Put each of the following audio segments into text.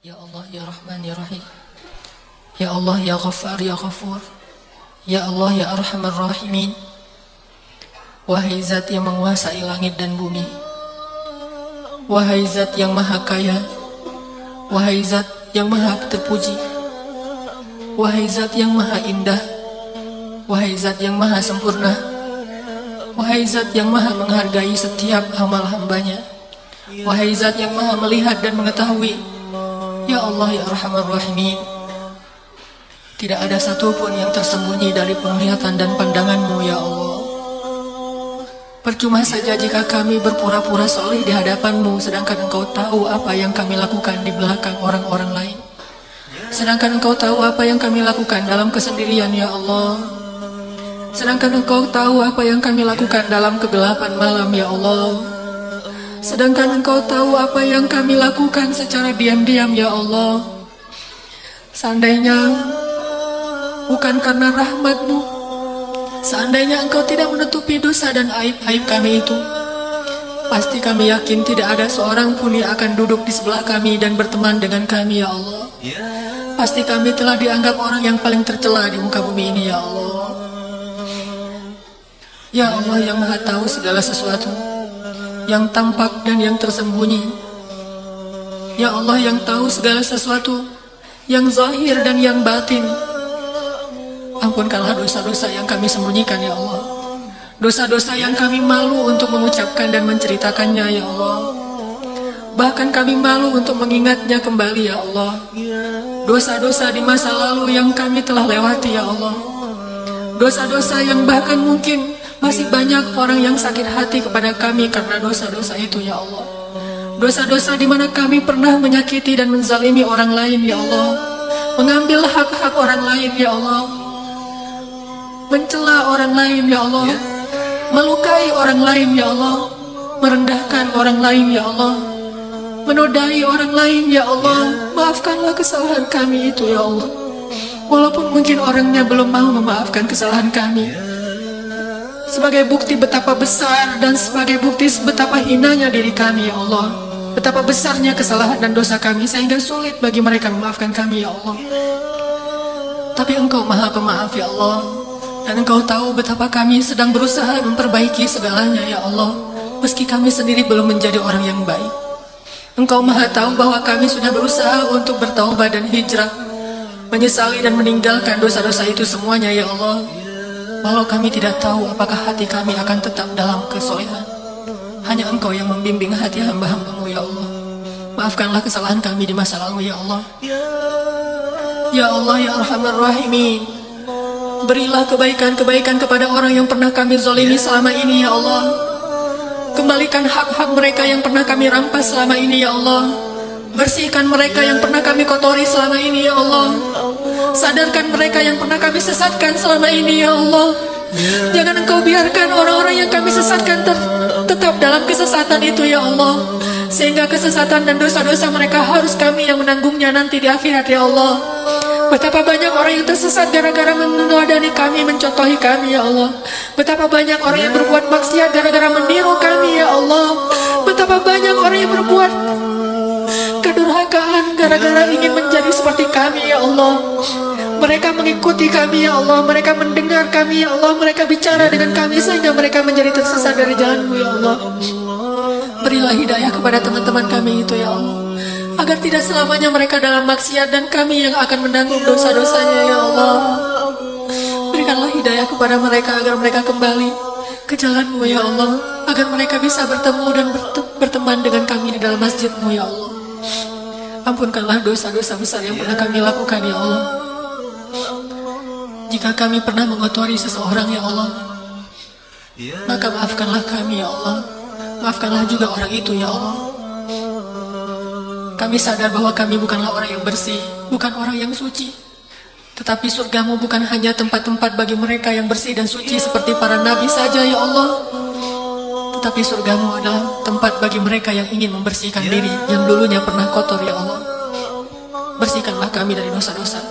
Ya Allah, Ya Rahman, Ya Rahim. Ya Allah, Ya Ghaffar, Ya Ghafur. Ya Allah, Ya Arhamar Rahimin. Wahai Zat yang menguasai langit dan bumi, wahai Zat yang maha kaya, wahai Zat yang maha terpuji, wahai Zat yang maha indah, wahai Zat yang maha sempurna, wahai Zat yang maha menghargai setiap amal hambanya, wahai Zat yang maha melihat dan mengetahui. Ya Allah, Ya Arhamar Rahimin, tidak ada satupun yang tersembunyi dari penglihatan dan pandangan-Mu, Ya Allah. Percuma saja jika kami berpura-pura soleh di hadapan-Mu, sedangkan Engkau tahu apa yang kami lakukan di belakang orang-orang lain. Sedangkan Engkau tahu apa yang kami lakukan dalam kesendirian, Ya Allah. Sedangkan Engkau tahu apa yang kami lakukan dalam kegelapan malam, Ya Allah. Sedangkan Engkau tahu apa yang kami lakukan secara diam-diam, Ya Allah. Seandainya bukan karena rahmat-Mu, seandainya Engkau tidak menutupi dosa dan aib-aib kami itu, pasti kami yakin tidak ada seorang pun yang akan duduk di sebelah kami dan berteman dengan kami, Ya Allah. Pasti kami telah dianggap orang yang paling tercela di muka bumi ini, Ya Allah. Ya Allah yang maha tahu segala sesuatu, yang tampak dan yang tersembunyi. Ya Allah yang tahu segala sesuatu, yang zahir dan yang batin. Ampunkanlah dosa-dosa yang kami sembunyikan, Ya Allah. Dosa-dosa yang kami malu untuk mengucapkan dan menceritakannya, Ya Allah. Bahkan kami malu untuk mengingatnya kembali, Ya Allah. Dosa-dosa di masa lalu yang kami telah lewati, Ya Allah. Dosa-dosa yang bahkan mungkin masih banyak orang yang sakit hati kepada kami karena dosa-dosa itu, Ya Allah. Dosa-dosa di mana kami pernah menyakiti dan menzalimi orang lain, Ya Allah. Mengambil hak-hak orang lain, Ya Allah. Mencela orang lain, Ya Allah. Melukai orang lain, Ya Allah. Merendahkan orang lain, Ya Allah. Menodai orang lain, Ya Allah. Maafkanlah kesalahan kami itu, Ya Allah. Walaupun mungkin orangnya belum mau memaafkan kesalahan kami. Sebagai bukti betapa besar dan sebagai bukti betapa hinanya diri kami, Ya Allah. Betapa besarnya kesalahan dan dosa kami sehingga sulit bagi mereka memaafkan kami, Ya Allah. Tapi Engkau maha pemaaf, Ya Allah. Dan Engkau tahu betapa kami sedang berusaha memperbaiki segalanya, Ya Allah. Meski kami sendiri belum menjadi orang yang baik. Engkau maha tahu bahwa kami sudah berusaha untuk bertaubat dan hijrah, menyesali dan meninggalkan dosa-dosa itu semuanya, Ya Allah. Walau kami tidak tahu apakah hati kami akan tetap dalam kesolehan. Hanya Engkau yang membimbing hati hamba-hamba-Mu, Ya Allah. Maafkanlah kesalahan kami di masa lalu, Ya Allah. Ya Allah, Ya Arhamar Rahimin, berilah kebaikan-kebaikan kepada orang yang pernah kami zalimi selama ini, Ya Allah. Kembalikan hak-hak mereka yang pernah kami rampas selama ini, Ya Allah. Bersihkan mereka yang pernah kami kotori selama ini, Ya Allah. Sadarkan mereka yang pernah kami sesatkan selama ini, Ya Allah. Jangan Engkau biarkan orang-orang yang kami sesatkan tetap dalam kesesatan itu, Ya Allah. Sehingga kesesatan dan dosa-dosa mereka harus kami yang menanggungnya nanti di akhirat, Ya Allah. Betapa banyak orang yang tersesat gara-gara meneladani kami, mencontohi kami, Ya Allah. Betapa banyak orang yang berbuat maksiat gara-gara meniru kami, Ya Allah. Betapa banyak orang yang berbuat kedurhakaan gara-gara ingin menjadi seperti kami, Ya Allah. Mereka mengikuti kami, Ya Allah. Mereka mendengar kami, Ya Allah. Mereka bicara dengan kami sehingga mereka menjadi tersesat dari jalan-Mu, Ya Allah. Berilah hidayah kepada teman-teman kami itu, Ya Allah, agar tidak selamanya mereka dalam maksiat dan kami yang akan menanggung dosa-dosanya, Ya Allah. Berikanlah hidayah kepada mereka agar mereka kembali ke jalan-Mu, Ya Allah. Agar mereka bisa bertemu dan berteman dengan kami di dalam masjid-Mu, Ya Allah. Ampunkanlah dosa-dosa besar yang pernah kami lakukan, Ya Allah. Jika kami pernah mengotori seseorang, Ya Allah, maka maafkanlah kami, Ya Allah. Maafkanlah juga orang itu, Ya Allah. Kami sadar bahwa kami bukanlah orang yang bersih, bukan orang yang suci. Tetapi surga-Mu bukan hanya tempat-tempat bagi mereka yang bersih dan suci seperti para nabi saja, Ya Allah. Tetapi surga-Mu adalah tempat bagi mereka yang ingin membersihkan diri, yang dulunya pernah kotor, Ya Allah. Bersihkanlah kami dari dosa-dosa.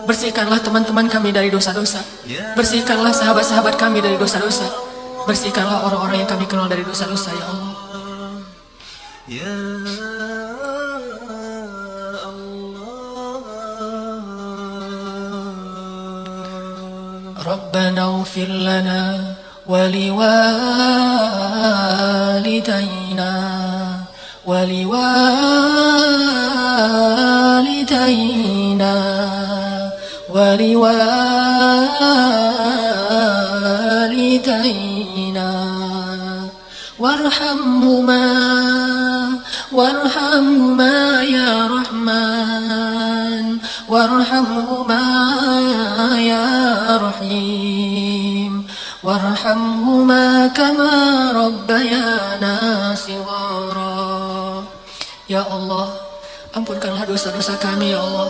Bersihkanlah teman-teman kami dari dosa-dosa. Bersihkanlah sahabat-sahabat kami dari dosa-dosa. Bersihkanlah orang-orang yang kami kenal dari dosa-dosa, Ya Allah. ربنا اغفر لنا ولوالدينا ولوالدينا ولوالدينا وارحمهما يا رحمن وارحمهما يا رحيم وارحمهما كما ربيانا صغارا. Ya Allah, ampunkanlah dosa-dosa kami ya Allah,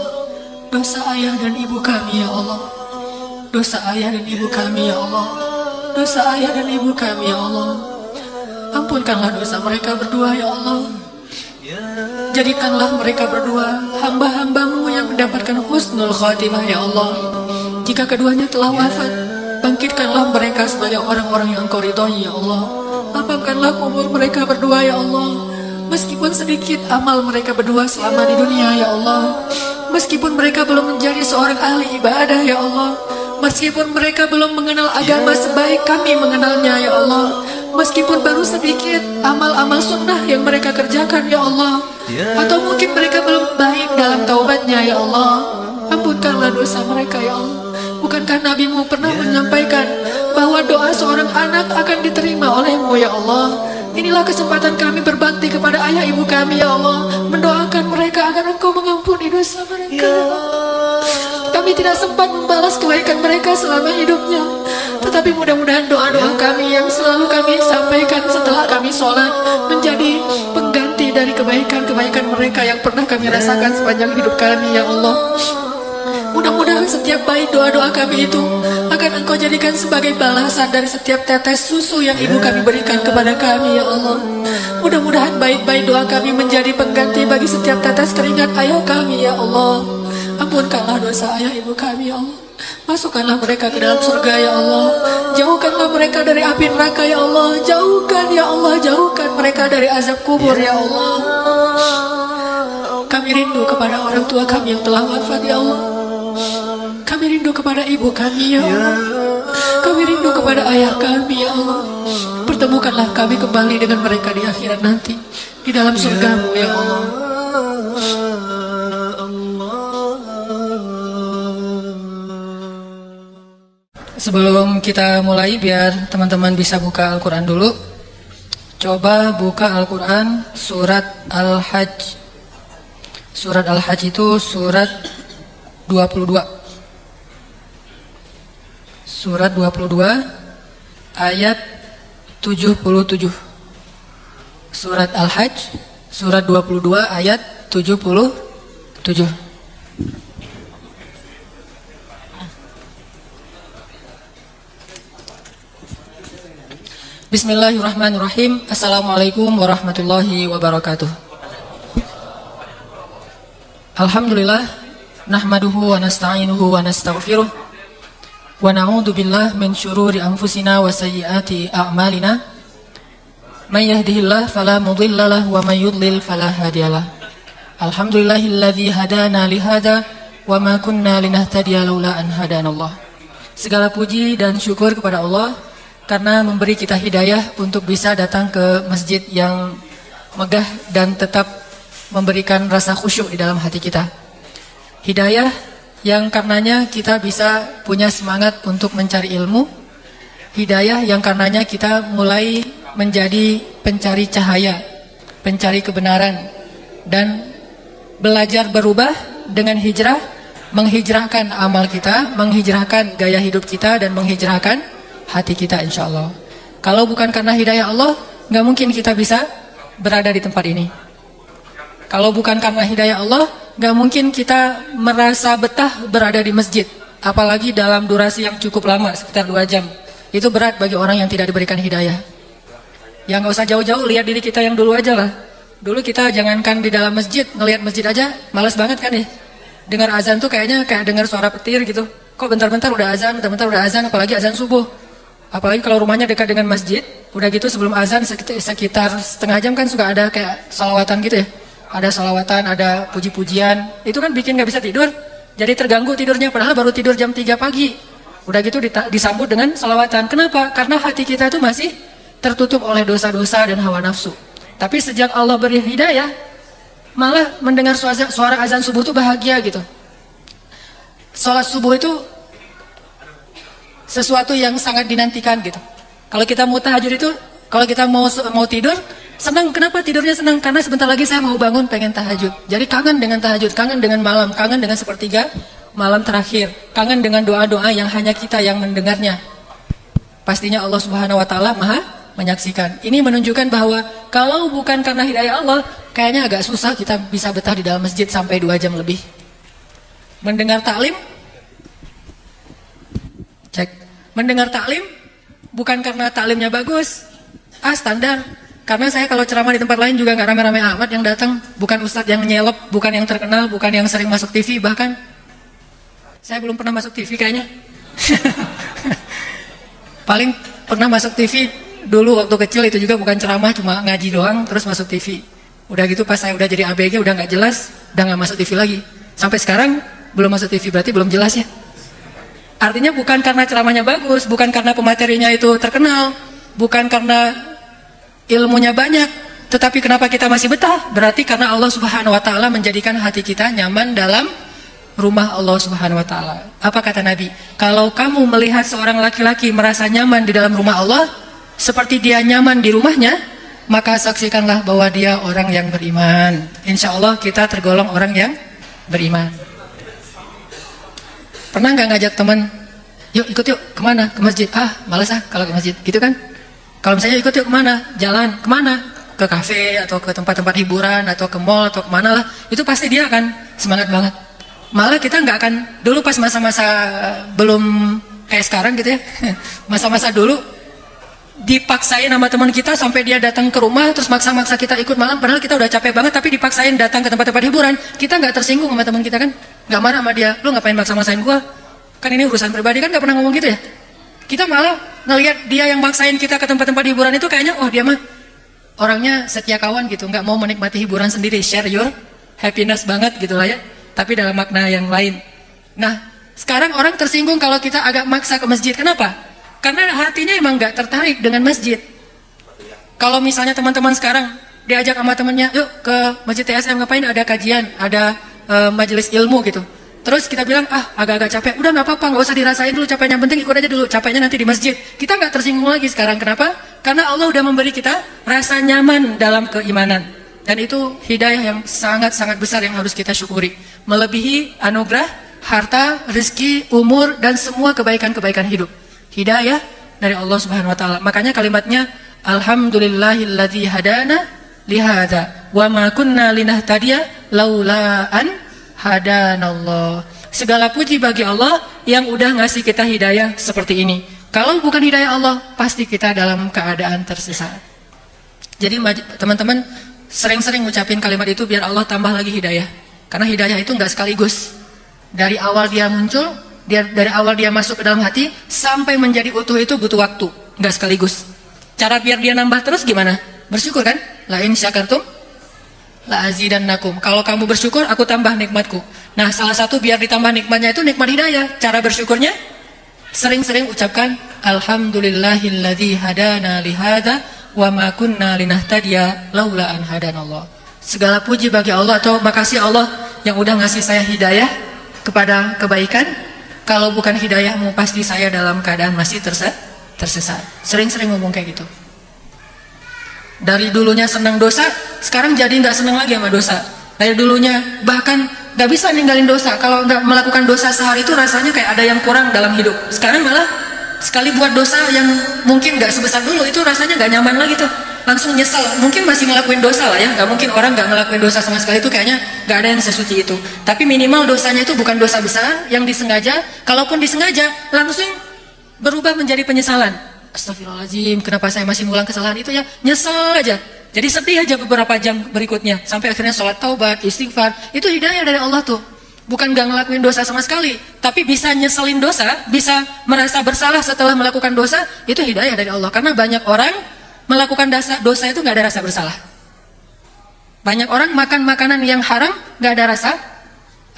dosa ayah dan ibu kami ya Allah, dosa ayah dan ibu kami ya Allah, dosa ayah dan ibu kami ya Allah. Ampunkanlah dosa mereka berdua ya Allah. Jadikanlah mereka berdua hamba-hambamu yang mendapatkan husnul khatimah ya Allah. Jika keduanya telah wafat, bangkitkanlah mereka sebagai orang-orang yang Engkau ridhoi ya Allah. Lapangkanlah kubur mereka berdua ya Allah. Meskipun sedikit amal mereka berdua selama di dunia ya Allah, meskipun mereka belum menjadi seorang ahli ibadah ya Allah, meskipun mereka belum mengenal agama sebaik kami mengenalnya ya Allah, meskipun baru sedikit amal-amal sunnah yang mereka kerjakan ya Allah, atau mungkin mereka belum baik dalam taubatnya ya Allah, ampunkanlah dosa mereka ya Allah. Bukankah Nabi-Mu pernah menyampaikan bahwa doa seorang anak akan diterima oleh-Mu ya Allah? Inilah kesempatan kami berbakti kepada ayah ibu kami ya Allah, mendoakan mereka agar Engkau mengampuni dosa mereka. Kami tidak sempat membalas kebaikan mereka selama hidupnya, tetapi mudah-mudahan doa-doa kami yang selalu kami sampaikan setelah kami sholat menjadi pengganti dari kebaikan-kebaikan mereka yang pernah kami rasakan sepanjang hidup kami ya Allah. Mudah-mudahan setiap baik doa-doa kami itu akan Engkau jadikan sebagai balasan dari setiap tetes susu yang ibu kami berikan kepada kami ya Allah. Mudah-mudahan baik-baik doa kami menjadi pengganti bagi setiap tetes keringat ayah kami ya Allah. Ampunkanlah dosa ayah ibu kami ya Allah. Masukkanlah mereka ke dalam surga ya Allah. Jauhkanlah mereka dari api neraka ya Allah. Jauhkan ya Allah, jauhkan mereka dari azab kubur ya Allah. Kami rindu kepada orang tua kami yang telah wafat ya Allah. Kami rindu kepada ibu kami ya Allah. Kami rindu kepada ayah kami ya Allah. Pertemukanlah kami kembali dengan mereka di akhirat nanti, di dalam surga-Mu ya Allah. Sebelum kita mulai, biar teman-teman bisa buka Al-Quran dulu. Coba buka Al-Quran surat Al-Hajj. Surat Al-Hajj itu surat 22. Surat 22 ayat 77. Surat Al-Hajj surat 22 ayat 77. Bismillahirrahmanirrahim. Assalamualaikum warahmatullahi wabarakatuh. Alhamdulillah, nahmaduhu wa nasta'inuhu wa nastaghfiruh wa na'udzu billahi min syururi anfusina wa sayyiati a'malina. May yahdihillahu fala mudilla lahu wa may yudlil fala hadiyalah. Alhamdulillahilladzi hadana li hada wa ma kunna linahtadiya laula an hadanallah. Segala puji dan syukur kepada Allah karena memberi kita hidayah untuk bisa datang ke masjid yang megah dan tetap memberikan rasa khusyuk di dalam hati kita. Hidayah yang karenanya kita bisa punya semangat untuk mencari ilmu. Hidayah yang karenanya kita mulai menjadi pencari cahaya, pencari kebenaran, dan belajar berubah dengan hijrah, menghijrahkan amal kita, menghijrahkan gaya hidup kita, dan menghijrahkan hati kita insya Allah. Kalau bukan karena hidayah Allah, nggak mungkin kita bisa berada di tempat ini. Kalau bukan karena hidayah Allah, nggak mungkin kita merasa betah berada di masjid. Apalagi dalam durasi yang cukup lama, sekitar 2 jam. Itu berat bagi orang yang tidak diberikan hidayah. Ya nggak usah jauh-jauh, lihat diri kita yang dulu aja lah. Dulu kita jangankan di dalam masjid, ngelihat masjid aja, malas banget kan ya. Dengar azan tuh kayaknya kayak dengar suara petir gitu. Kok bentar-bentar udah azan, apalagi azan subuh. Apalagi kalau rumahnya dekat dengan masjid, udah gitu sebelum azan sekitar setengah jam kan suka ada kayak sholawatan gitu ya. Ada sholawatan, ada puji-pujian. Itu kan bikin gak bisa tidur. Jadi terganggu tidurnya, padahal baru tidur jam 3 pagi. Udah gitu disambut dengan salawatan. Kenapa? Karena hati kita itu masih tertutup oleh dosa-dosa dan hawa nafsu. Tapi sejak Allah beri hidayah, malah mendengar suara azan subuh itu bahagia gitu. Sholat subuh itu sesuatu yang sangat dinantikan gitu. Kalau kita mau tahajud itu, kalau kita mau tidur, senang. Kenapa tidurnya senang? Karena sebentar lagi saya mau bangun pengen tahajud. Jadi kangen dengan tahajud, kangen dengan malam, kangen dengan sepertiga malam terakhir, kangen dengan doa-doa yang hanya kita yang mendengarnya. Pastinya Allah Subhanahu wa taala Maha menyaksikan. Ini menunjukkan bahwa kalau bukan karena hidayah Allah, kayaknya agak susah kita bisa betah di dalam masjid sampai 2 jam lebih. Mendengar taklim, cek. Mendengar taklim bukan karena taklimnya bagus, standar. Karena saya kalau ceramah di tempat lain juga nggak rame-rame amat yang datang. Bukan ustadz yang nyelep, bukan yang terkenal, bukan yang sering masuk TV. Bahkan saya belum pernah masuk TV kayaknya. Paling pernah masuk TV dulu waktu kecil, itu juga bukan ceramah, cuma ngaji doang terus masuk TV. Udah gitu pas saya udah jadi ABG udah nggak jelas, udah nggak masuk TV lagi. Sampai sekarang belum masuk TV, berarti belum jelas ya. Artinya bukan karena ceramahnya bagus, bukan karena pematerinya itu terkenal, bukan karena ilmunya banyak, tetapi kenapa kita masih betah? Berarti karena Allah Subhanahu wa taala menjadikan hati kita nyaman dalam rumah Allah Subhanahu wa taala. Apa kata Nabi? Kalau kamu melihat seorang laki-laki merasa nyaman di dalam rumah Allah seperti dia nyaman di rumahnya, maka saksikanlah bahwa dia orang yang beriman. Insya Allah kita tergolong orang yang beriman. Pernah nggak ngajak teman, yuk ikut yuk, kemana? Ke masjid. Malas kalau ke masjid, gitu kan? Kalau misalnya ikut yuk kemana? Jalan, kemana? Ke kafe, atau ke tempat-tempat hiburan, atau ke mall, atau kemana lah. Itu pasti dia akan semangat banget. Malah kita nggak akan, dulu pas masa-masa belum kayak sekarang gitu ya, masa-masa dulu, dipaksain sama teman kita sampai dia datang ke rumah, terus maksa-maksa kita ikut malam, padahal kita udah capek banget, tapi dipaksain datang ke tempat-tempat hiburan, kita nggak tersinggung sama teman kita kan? Nggak marah sama dia, lu ngapain maksa-maksain gua? Kan ini urusan pribadi, kan nggak pernah ngomong gitu ya. Kita malah ngelihat dia yang maksain kita ke tempat-tempat hiburan itu kayaknya, oh dia mah orangnya setia kawan gitu, nggak mau menikmati hiburan sendiri, share your happiness banget gitu lah ya. Tapi dalam makna yang lain. Nah, sekarang orang tersinggung kalau kita agak maksa ke masjid. Kenapa? Karena hatinya emang nggak tertarik dengan masjid. Kalau misalnya teman-teman sekarang diajak sama temannya, yuk ke masjid TSM ngapain? Ada kajian, ada majelis ilmu gitu. Terus kita bilang, agak-agak capek. Udah nggak apa-apa, nggak usah dirasain dulu capeknya. Penting ikut aja dulu, capeknya nanti di masjid. Kita nggak tersinggung lagi sekarang. Kenapa? Karena Allah udah memberi kita rasa nyaman dalam keimanan. Dan itu hidayah yang sangat-sangat besar yang harus kita syukuri. Melebihi anugerah, harta, rezeki, umur, dan semua kebaikan-kebaikan hidup. Hidayah dari Allah Subhanahu wa taala. Makanya kalimatnya, alhamdulillahilladzi hadana lihada wa ma kunna linahtadiya laula an hadanallah. Segala puji bagi Allah yang udah ngasih kita hidayah seperti ini. Kalau bukan hidayah Allah, pasti kita dalam keadaan tersesat. Jadi teman-teman sering-sering ngucapin kalimat itu biar Allah tambah lagi hidayah. Karena hidayah itu nggak sekaligus. Dari awal dia muncul, dari awal dia masuk ke dalam hati, sampai menjadi utuh itu butuh waktu. Nggak sekaligus. Cara biar dia nambah terus gimana? Bersyukur kan? La in syakartum la azidannakum. Kalau kamu bersyukur, aku tambah nikmatku. Nah, salah satu biar ditambah nikmatnya itu nikmat hidayah. Cara bersyukurnya sering-sering ucapkan alhamdulillahilladzi hadana lihada wa ma kunna linahtadiya laula an hadanallah. Segala puji bagi Allah atau makasih Allah yang udah ngasih saya hidayah kepada kebaikan. Kalau bukan hidayahmu pasti saya dalam keadaan masih tersesat. Sering-sering ngomong kayak gitu. Dari dulunya senang dosa, sekarang jadi nggak senang lagi sama dosa. Dari dulunya bahkan nggak bisa ninggalin dosa. Kalau nggak melakukan dosa sehari itu rasanya kayak ada yang kurang dalam hidup. Sekarang malah sekali buat dosa yang mungkin nggak sebesar dulu itu rasanya nggak nyaman lagi tuh. Langsung nyesal. Mungkin masih ngelakuin dosa lah ya. Nggak mungkin orang nggak ngelakuin dosa sama sekali itu kayaknya nggak ada yang sesuci itu. Tapi minimal dosanya itu bukan dosa besar yang disengaja. Kalaupun disengaja langsung berubah menjadi penyesalan. Astagfirullahaladzim, kenapa saya masih ngulang kesalahan itu ya? Nyesel aja. Jadi sedih aja beberapa jam berikutnya. Sampai akhirnya sholat taubat, istighfar. Itu hidayah dari Allah tuh. Bukan gak ngelakuin dosa sama sekali. Tapi bisa nyeselin dosa, bisa merasa bersalah setelah melakukan dosa. Itu hidayah dari Allah. Karena banyak orang melakukan dosa itu gak ada rasa bersalah. Banyak orang makan makanan yang haram gak ada rasa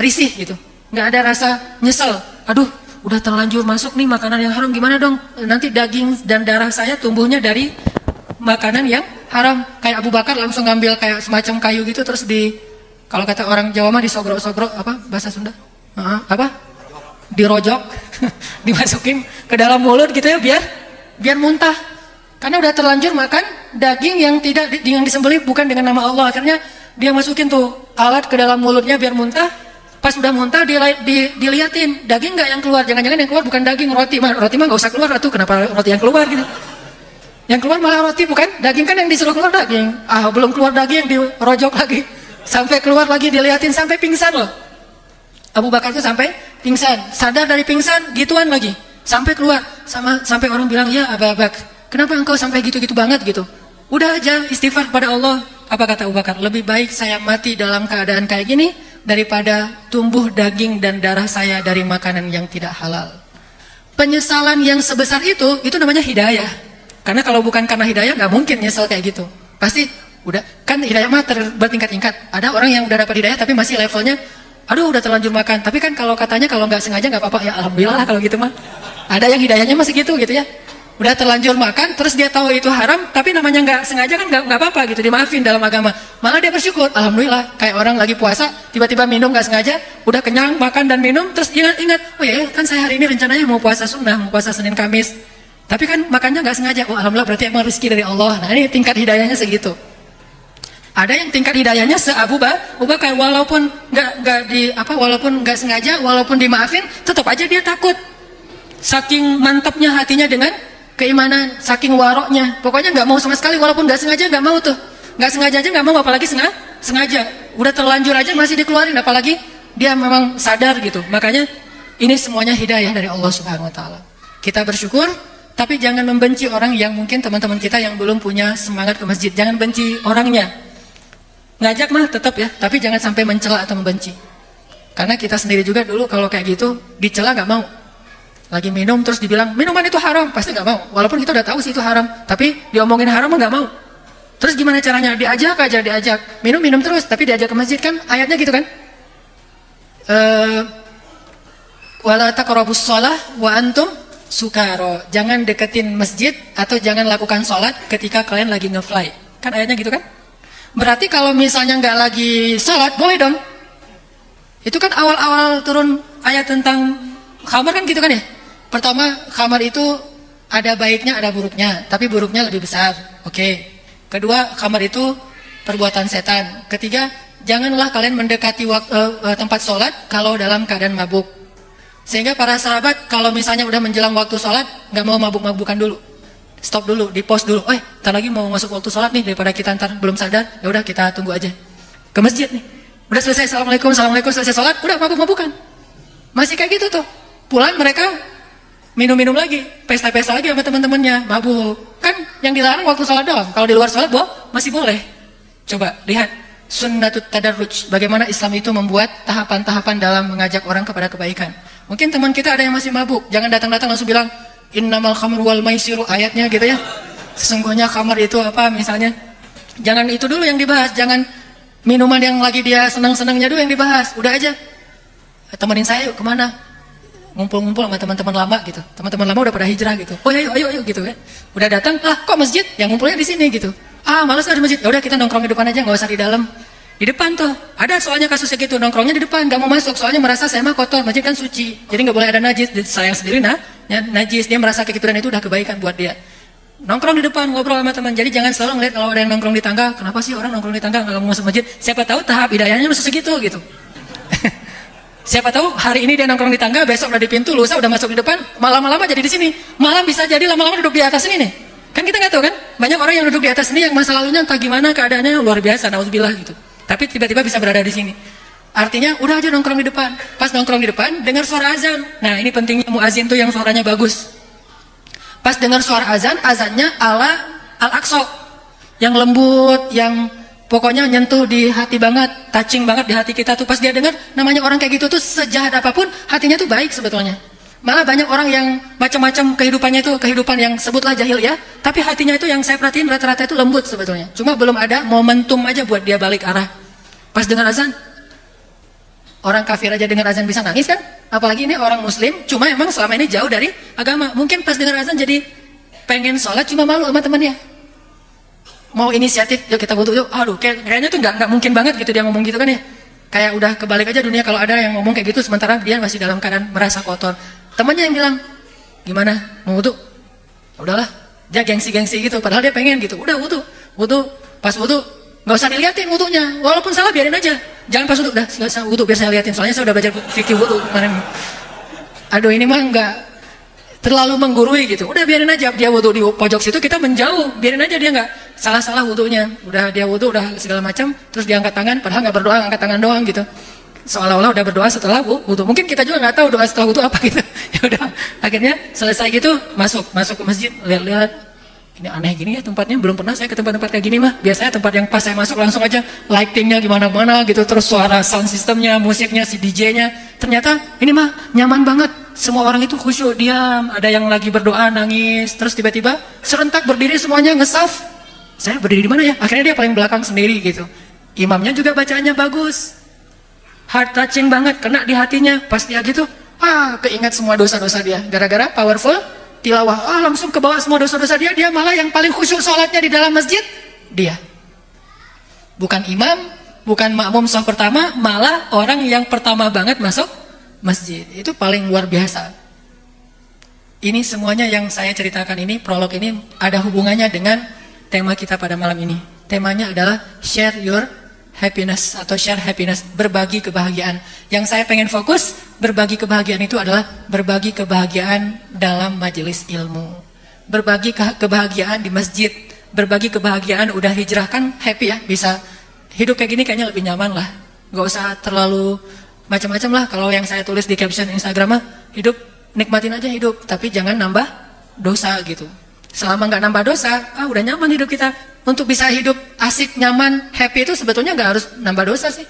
risih gitu. Gak ada rasa nyesel. Aduh, udah terlanjur masuk nih makanan yang haram, gimana dong? Nanti daging dan darah saya tumbuhnya dari makanan yang haram. Kayak Abu Bakar langsung ngambil kayak semacam kayu gitu, terus kalau kata orang Jawa mah disogrok-sogrok, apa bahasa Sunda? Apa? Dirojok, dimasukin ke dalam mulut gitu ya, biar muntah. Karena udah terlanjur makan daging yang disembelih bukan dengan nama Allah. Akhirnya dia masukin tuh alat ke dalam mulutnya biar muntah. Pas udah muntah diliatin daging nggak yang keluar, jangan-jangan yang keluar bukan daging, roti mah nggak usah keluar tuh, kenapa roti yang keluar gitu? Yang keluar malah roti, bukan daging, kan yang disuruh keluar daging. Belum keluar daging dirojok lagi, sampai keluar lagi diliatin sampai pingsan loh. Abu Bakar tuh sampai pingsan, sadar dari pingsan gituan lagi, sampai keluar sampai orang bilang, ya Abu Bakar, kenapa engkau sampai gitu-gitu banget gitu? Udah aja istighfar pada Allah. Apa kata Abu Bakar? Lebih baik saya mati dalam keadaan kayak gini daripada tumbuh daging dan darah saya dari makanan yang tidak halal. Penyesalan yang sebesar itu namanya hidayah. Karena kalau bukan karena hidayah nggak mungkin nyesel kayak gitu. Pasti udah, kan hidayah mah bertingkat-tingkat. Ada orang yang udah dapat hidayah tapi masih levelnya, aduh udah terlanjur makan. Tapi kan kalau katanya kalau nggak sengaja nggak apa-apa, ya alhamdulillah lah kalau gitu mah. Ada yang hidayahnya masih gitu ya. Udah terlanjur makan, terus dia tahu itu haram, tapi namanya nggak sengaja kan nggak apa-apa gitu, dimaafin dalam agama. Malah dia bersyukur, alhamdulillah. Kayak orang lagi puasa, tiba-tiba minum nggak sengaja, udah kenyang makan dan minum, terus ingat, oh ya kan saya hari ini rencananya mau puasa sunnah, mau puasa Senin Kamis, tapi kan makannya nggak sengaja. Oh alhamdulillah, berarti emang rezeki dari Allah. Nah ini tingkat hidayahnya segitu. Ada yang tingkat hidayahnya Abu Bakar, walaupun walaupun nggak sengaja, walaupun dimaafin, tetap aja dia takut. Saking mantapnya hatinya dengan keimanan, saking waroknya, pokoknya nggak mau sama sekali, walaupun nggak sengaja nggak mau tuh, nggak sengaja aja nggak mau, apalagi sengaja, udah terlanjur aja masih dikeluarin, apalagi dia memang sadar gitu. Makanya ini semuanya hidayah dari Allah Subhanahu Wa Taala. Kita bersyukur, tapi jangan membenci orang yang mungkin teman-teman kita yang belum punya semangat ke masjid. Jangan benci orangnya, ngajak mah tetap ya, tapi jangan sampai mencela atau membenci. Karena kita sendiri juga dulu kalau kayak gitu dicela nggak mau. Lagi minum terus dibilang minuman itu haram, pasti nggak mau. Walaupun kita udah tahu sih itu haram, tapi diomongin haram nggak mau. Terus gimana caranya? Diajak minum terus, tapi diajak ke masjid, kan ayatnya gitu kan? Wala taqrabus shalah wa antum sukaro. Jangan deketin masjid atau jangan lakukan sholat ketika kalian lagi ngefly. Kan ayatnya gitu kan? Berarti kalau misalnya nggak lagi sholat boleh dong. Itu kan awal-awal turun ayat tentang khamar kan gitu kan ya? Pertama, khamar itu ada baiknya, ada buruknya, tapi buruknya lebih besar. Oke. Kedua, khamar itu perbuatan setan. Ketiga, janganlah kalian mendekati tempat sholat kalau dalam keadaan mabuk. Sehingga para sahabat kalau misalnya udah menjelang waktu sholat, nggak mau mabuk-mabukan dulu. Stop dulu, di pause dulu. Ntar lagi mau masuk waktu sholat nih, daripada kita ntar belum sadar, ya udah kita tunggu aja. Ke masjid nih. Udah selesai, assalamualaikum, selesai sholat, udah mabuk-mabukan. Masih kayak gitu tuh. Pulang mereka minum-minum lagi, pesta-pesta lagi sama teman-temannya, mabuk. Kan yang dilarang waktu sholat doang. Kalau di luar sholat masih boleh. Coba lihat sunnatut tadarruj, bagaimana Islam itu membuat tahapan-tahapan dalam mengajak orang kepada kebaikan. Mungkin teman kita ada yang masih mabuk, jangan datang-datang langsung bilang innamal khamru wal maisiru, ayatnya gitu ya. Sesungguhnya khamar itu apa misalnya. Jangan itu dulu yang dibahas, jangan minuman yang lagi dia senang-senangnya dulu yang dibahas. Udah aja, temenin saya yuk kemana? Ngumpul-ngumpul sama teman-teman lama gitu. Teman-teman lama udah pada hijrah gitu. Oh ya, ayo gitu ya. Udah datang, kok masjid? Yang ngumpulnya di sini gitu. Malas ada masjid. Ya udah kita nongkrong di depan aja, nggak usah di dalam. Di depan tuh ada soalnya kasusnya gitu, nongkrongnya di depan, nggak mau masuk soalnya merasa saya mah kotor, masjid kan suci, jadi nggak boleh ada najis. Sayang sendiri najis, dia merasa kayak gitu dan itu udah kebaikan buat dia. Nongkrong di depan, ngobrol sama teman. Jadi jangan selalu ngeliat kalau ada yang nongkrong di tangga, kenapa sih orang nongkrong di tangga nggak mau masuk masjid? Siapa tahu tahap hidayahnya masih segitu gitu. Siapa tahu hari ini dia nongkrong di tangga, besok udah di pintu, lusa udah masuk di depan, malam-lama jadi di sini. Malam bisa jadi lama-lama duduk di atas ini nih. Kan kita nggak tahu kan? Banyak orang yang duduk di atas ini yang masa lalunya entah gimana keadaannya luar biasa, nauzubillah gitu. Tapi tiba-tiba bisa berada di sini. Artinya udah aja nongkrong di depan. Pas nongkrong di depan, dengar suara azan. Nah ini pentingnya muazin tuh yang suaranya bagus. Pas dengar suara azan, azannya ala Al-Aqsa, yang lembut, yang pokoknya nyentuh di hati banget, touching banget di hati kita tuh. Pas dia dengar, namanya orang kayak gitu tuh sejahat apapun, hatinya tuh baik sebetulnya. Malah banyak orang yang macam-macam kehidupannya itu kehidupan yang sebutlah jahil ya, tapi hatinya itu yang saya perhatiin rata-rata itu lembut sebetulnya. Cuma belum ada momentum aja buat dia balik arah. Pas dengar azan, orang kafir aja dengar azan bisa nangis kan? Apalagi ini orang muslim, cuma emang selama ini jauh dari agama. Mungkin pas dengar azan jadi pengen sholat, cuma malu sama temannya. Mau inisiatif, yuk kita wudhu yuk. Aduh, kayaknya tuh nggak mungkin banget gitu dia ngomong gitu kan ya. Kayak udah kebalik aja dunia kalau ada yang ngomong kayak gitu, sementara dia masih dalam keadaan merasa kotor. Temannya yang bilang, gimana, mau wudhu? Udahlah, dia gengsi-gengsi gitu, padahal dia pengen gitu. Udah wudhu, pas wudhu, nggak usah diliatin wudhunya. Walaupun salah biarin aja. Jangan pas wudhu, udah nggak usah wudhu biar saya liatin. Soalnya saya udah belajar fikih wudhu kemarin. Aduh, ini mah nggak terlalu menggurui gitu. Udah biarin aja dia wudhu di pojok situ, kita menjauh. Biarin aja dia nggak salah-salah wudhunya. Udah dia wudhu, udah segala macam, terus dia angkat tangan, padahal nggak berdoa, angkat tangan doang gitu. Seolah-olah udah berdoa setelah wudhu. Mungkin kita juga nggak tahu doa setelah wudhu apa gitu. Ya udah, akhirnya selesai gitu masuk ke masjid, lihat-lihat. Ini aneh gini ya tempatnya, belum pernah saya ke tempat-tempat kayak gini mah. Biasanya tempat yang pas saya masuk langsung aja lightingnya gimana-mana gitu, terus suara sound systemnya, musiknya, si DJ-nya. Ternyata ini mah nyaman banget. Semua orang itu khusyuk, diam. Ada yang lagi berdoa, nangis, terus tiba-tiba serentak berdiri semuanya ngesaf. Saya berdiri di mana ya? Akhirnya dia paling belakang sendiri gitu. Imamnya juga bacaannya bagus, heart touching banget, kena di hatinya. Pas dia gitu, keingat semua dosa-dosa dia. Gara-gara powerful tilawah, langsung ke bawah semua dosa-dosa dia. Dia malah yang paling khusyuk sholatnya di dalam masjid, dia. Bukan imam, bukan makmum saf pertama, malah orang yang pertama banget masuk masjid. Itu paling luar biasa. Ini semuanya yang saya ceritakan ini, prolog ini ada hubungannya dengan tema kita pada malam ini. Temanya adalah share your happiness atau share happiness, berbagi kebahagiaan. Yang saya pengen fokus, berbagi kebahagiaan itu adalah berbagi kebahagiaan dalam majelis ilmu. Berbagi kebahagiaan di masjid, berbagi kebahagiaan udah hijrah kan happy ya, bisa hidup kayak gini kayaknya lebih nyaman lah. Gak usah terlalu macam-macam lah. Kalau yang saya tulis di caption Instagram mah, hidup nikmatin aja hidup, tapi jangan nambah dosa gitu. Selama nggak nambah dosa, udah nyaman hidup kita. Untuk bisa hidup asik, nyaman, happy itu sebetulnya nggak harus nambah dosa sih.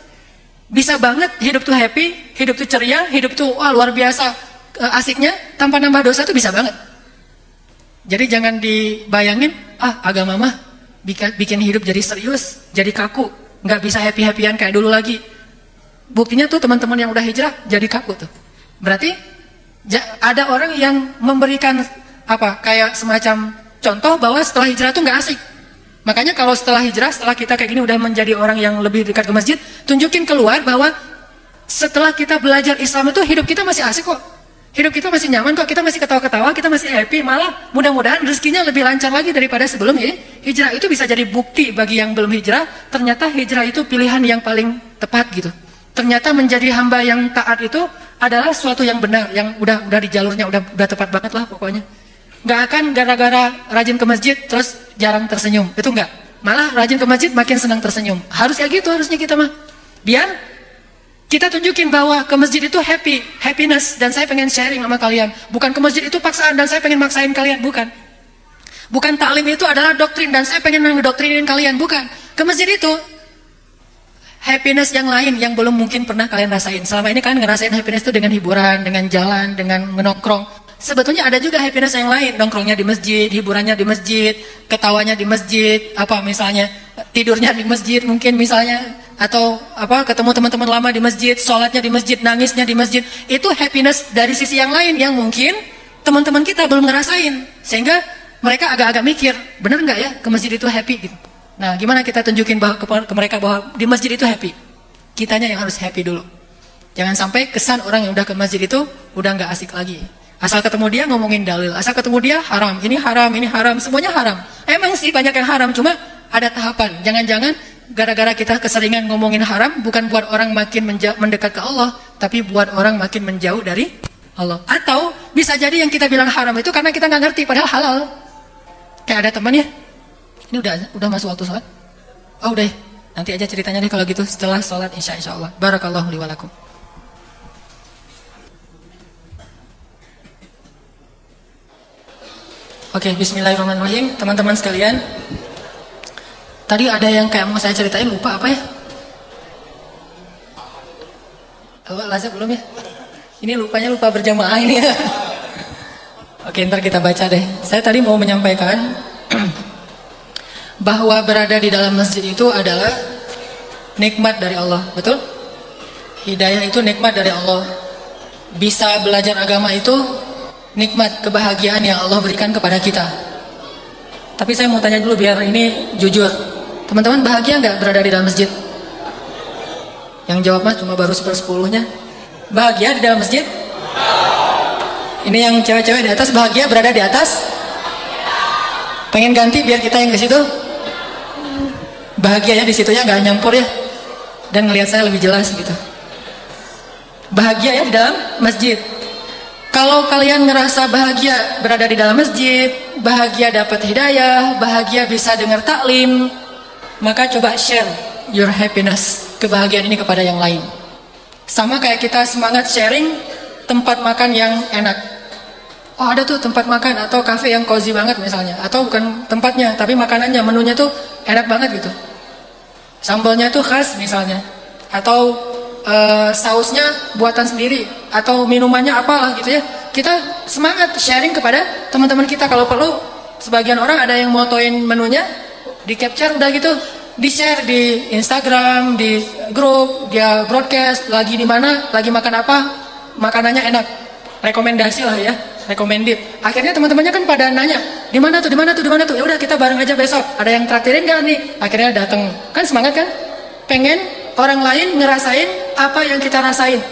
Bisa banget hidup tuh happy, hidup tuh ceria, hidup tuh luar biasa asiknya tanpa nambah dosa tuh bisa banget. Jadi jangan dibayangin, agama mah bikin hidup jadi serius, jadi kaku, nggak bisa happy-happyan kayak dulu lagi. Buktinya tuh teman-teman yang udah hijrah jadi kaku tuh. Berarti ada orang yang memberikan kayak semacam contoh bahwa setelah hijrah tuh nggak asik. Makanya kalau setelah hijrah, setelah kita kayak gini udah menjadi orang yang lebih dekat ke masjid, tunjukin keluar bahwa setelah kita belajar Islam itu hidup kita masih asik kok. Hidup kita masih nyaman kok, kita masih ketawa-ketawa, kita masih happy, malah mudah-mudahan rezekinya lebih lancar lagi daripada sebelum hijrah. Itu bisa jadi bukti bagi yang belum hijrah, ternyata hijrah itu pilihan yang paling tepat gitu. Ternyata menjadi hamba yang taat itu adalah sesuatu yang benar, yang udah di jalurnya, udah tepat banget lah pokoknya. Nggak akan gara-gara rajin ke masjid terus jarang tersenyum, itu enggak. Malah rajin ke masjid makin senang tersenyum. Harus kayak gitu harusnya kita mah. Biar kita tunjukin bahwa ke masjid itu happiness, dan saya pengen sharing sama kalian. Bukan ke masjid itu paksaan dan saya pengen maksain kalian, bukan. Bukan taklim itu adalah doktrin dan saya pengen ngedoktrinin kalian, bukan. Ke masjid itu happiness yang lain yang belum mungkin pernah kalian rasain. Selama ini kalian ngerasain happiness itu dengan hiburan, dengan jalan, dengan menongkrong. Sebetulnya ada juga happiness yang lain, nongkrongnya di masjid, hiburannya di masjid, ketawanya di masjid, misalnya tidurnya di masjid mungkin misalnya, atau ketemu teman-teman lama di masjid, sholatnya di masjid, nangisnya di masjid. Itu happiness dari sisi yang lain yang mungkin teman-teman kita belum ngerasain, sehingga mereka agak-agak mikir, bener nggak ya ke masjid itu happy gitu. Nah, gimana kita tunjukin ke mereka bahwa di masjid itu happy? Kitanya yang harus happy dulu. Jangan sampai kesan orang yang udah ke masjid itu udah nggak asik lagi. Asal ketemu dia ngomongin dalil, asal ketemu dia haram, ini haram, semuanya haram. Emang sih banyak yang haram, cuma ada tahapan. Jangan-jangan gara-gara kita keseringan ngomongin haram, bukan buat orang makin mendekat ke Allah, tapi buat orang makin menjauh dari Allah. Atau bisa jadi yang kita bilang haram itu karena kita nggak ngerti, padahal halal. Kayak ada teman ya, ini udah masuk waktu sholat? Udah, nanti aja ceritanya nih kalau gitu setelah sholat insya Allah. Barakallahu li wa lakum. Oke, bismillahirrahmanirrahim. Teman-teman sekalian, tadi ada yang kayak mau saya ceritain, lupa apa ya? Laza belum ya? Ini lupa berjamaah ini ya. Oke, ntar kita baca deh. Saya tadi mau menyampaikan bahwa berada di dalam masjid itu adalah nikmat dari Allah, betul? Hidayah itu nikmat dari Allah. bisa belajar agama itu nikmat, kebahagiaan yang Allah berikan kepada kita. Tapi saya mau tanya dulu biar ini jujur. Teman-teman bahagia nggak berada di dalam masjid? Yang jawab mas cuma baru 1/10-nya. Bahagia di dalam masjid? Ini yang cewek-cewek di atas bahagia berada di atas? Pengen ganti biar kita yang ke situ? Bahagia ya di situ ya, nggak nyampur ya. Dan ngelihat saya lebih jelas gitu. Bahagia ya di dalam masjid. Kalau kalian ngerasa bahagia berada di dalam masjid, bahagia dapat hidayah, bahagia bisa dengar taklim, maka coba share your happiness, kebahagiaan ini kepada yang lain. Sama kayak kita semangat sharing tempat makan yang enak. Oh ada tuh tempat makan atau cafe yang cozy banget misalnya. Atau bukan tempatnya, tapi makanannya, menunya tuh enak banget gitu. Sambalnya tuh khas misalnya. Atau sausnya buatan sendiri. Atau minumannya apalah gitu ya. Kita semangat sharing kepada teman-teman kita. Kalau perlu, sebagian orang ada yang motoin menunya, di capture udah gitu, di share di Instagram, di grup, dia broadcast, lagi di mana, lagi makan apa, makanannya enak. Rekomendasi lah ya, recommended. Akhirnya teman-temannya kan pada nanya, di mana tuh, di mana tuh, di mana tuh. Ya udah kita bareng aja besok. Ada yang traktirin nggak nih? Akhirnya datang. Kan semangat kan? Pengen orang lain ngerasain apa yang kita rasain.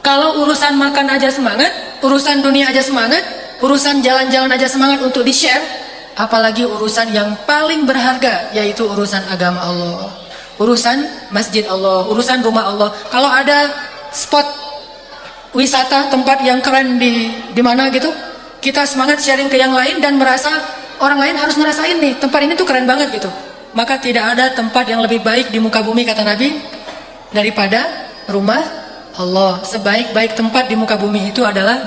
Kalau urusan makan aja semangat, urusan dunia aja semangat, urusan jalan-jalan aja semangat untuk di-share, apalagi urusan yang paling berharga, yaitu urusan agama Allah, urusan masjid Allah, urusan rumah Allah. Kalau ada spot wisata, tempat yang keren di mana gitu, kita semangat sharing ke yang lain dan merasa orang lain harus ngerasain nih, tempat ini tuh keren banget gitu. Maka tidak ada tempat yang lebih baik di muka bumi, kata Nabi, daripada rumah Allah. Sebaik-baik tempat di muka bumi itu adalah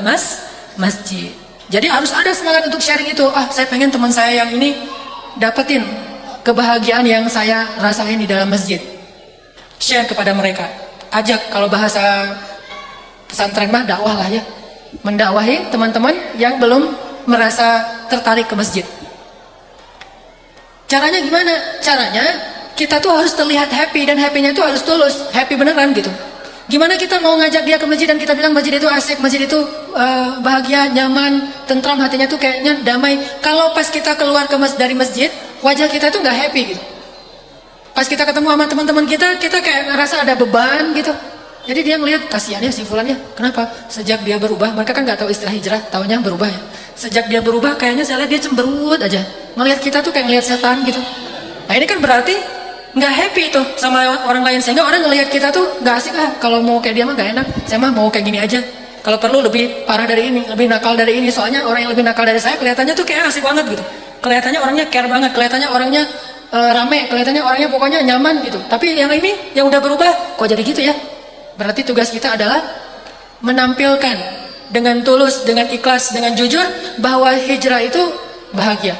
masjid. Jadi harus ada semangat untuk sharing itu. Ah, saya pengen teman saya yang ini dapetin kebahagiaan yang saya rasain di dalam masjid. Share kepada mereka. Ajak, kalau bahasa pesantren mah dakwah lah ya. Mendakwahi teman-teman yang belum merasa tertarik ke masjid. Caranya gimana? Caranya kita tuh harus terlihat happy, dan happy-nya itu harus tulus, happy beneran gitu. Gimana kita mau ngajak dia ke masjid dan kita bilang masjid itu asik, masjid itu bahagia, nyaman, tentram, hatinya tuh kayaknya damai. Kalau pas kita keluar dari masjid, wajah kita tuh nggak happy gitu. Pas kita ketemu sama teman-teman kita kayak ngerasa ada beban gitu. Jadi dia ngelihat, kasihan ya si fulan ya. Kenapa? Sejak dia berubah, mereka kan nggak tahu istilah hijrah, taunya berubah ya. Sejak dia berubah, kayaknya saya lihat dia cemberut aja. Ngelihat kita tuh kayak ngelihat setan gitu. Nah ini kan berarti nggak happy tuh sama orang lain, sehingga orang ngelihat kita tuh nggak asik. Kalau mau kayak dia mah nggak enak, saya mah mau kayak gini aja. Kalau perlu lebih parah dari ini, lebih nakal dari ini. Soalnya orang yang lebih nakal dari saya kelihatannya tuh kayak asik banget gitu. Kelihatannya orangnya care banget, kelihatannya orangnya rame, kelihatannya orangnya pokoknya nyaman gitu. Tapi yang ini yang udah berubah, kok jadi gitu ya? Berarti tugas kita adalah menampilkan dengan tulus, dengan ikhlas, dengan jujur bahwa hijrah itu bahagia.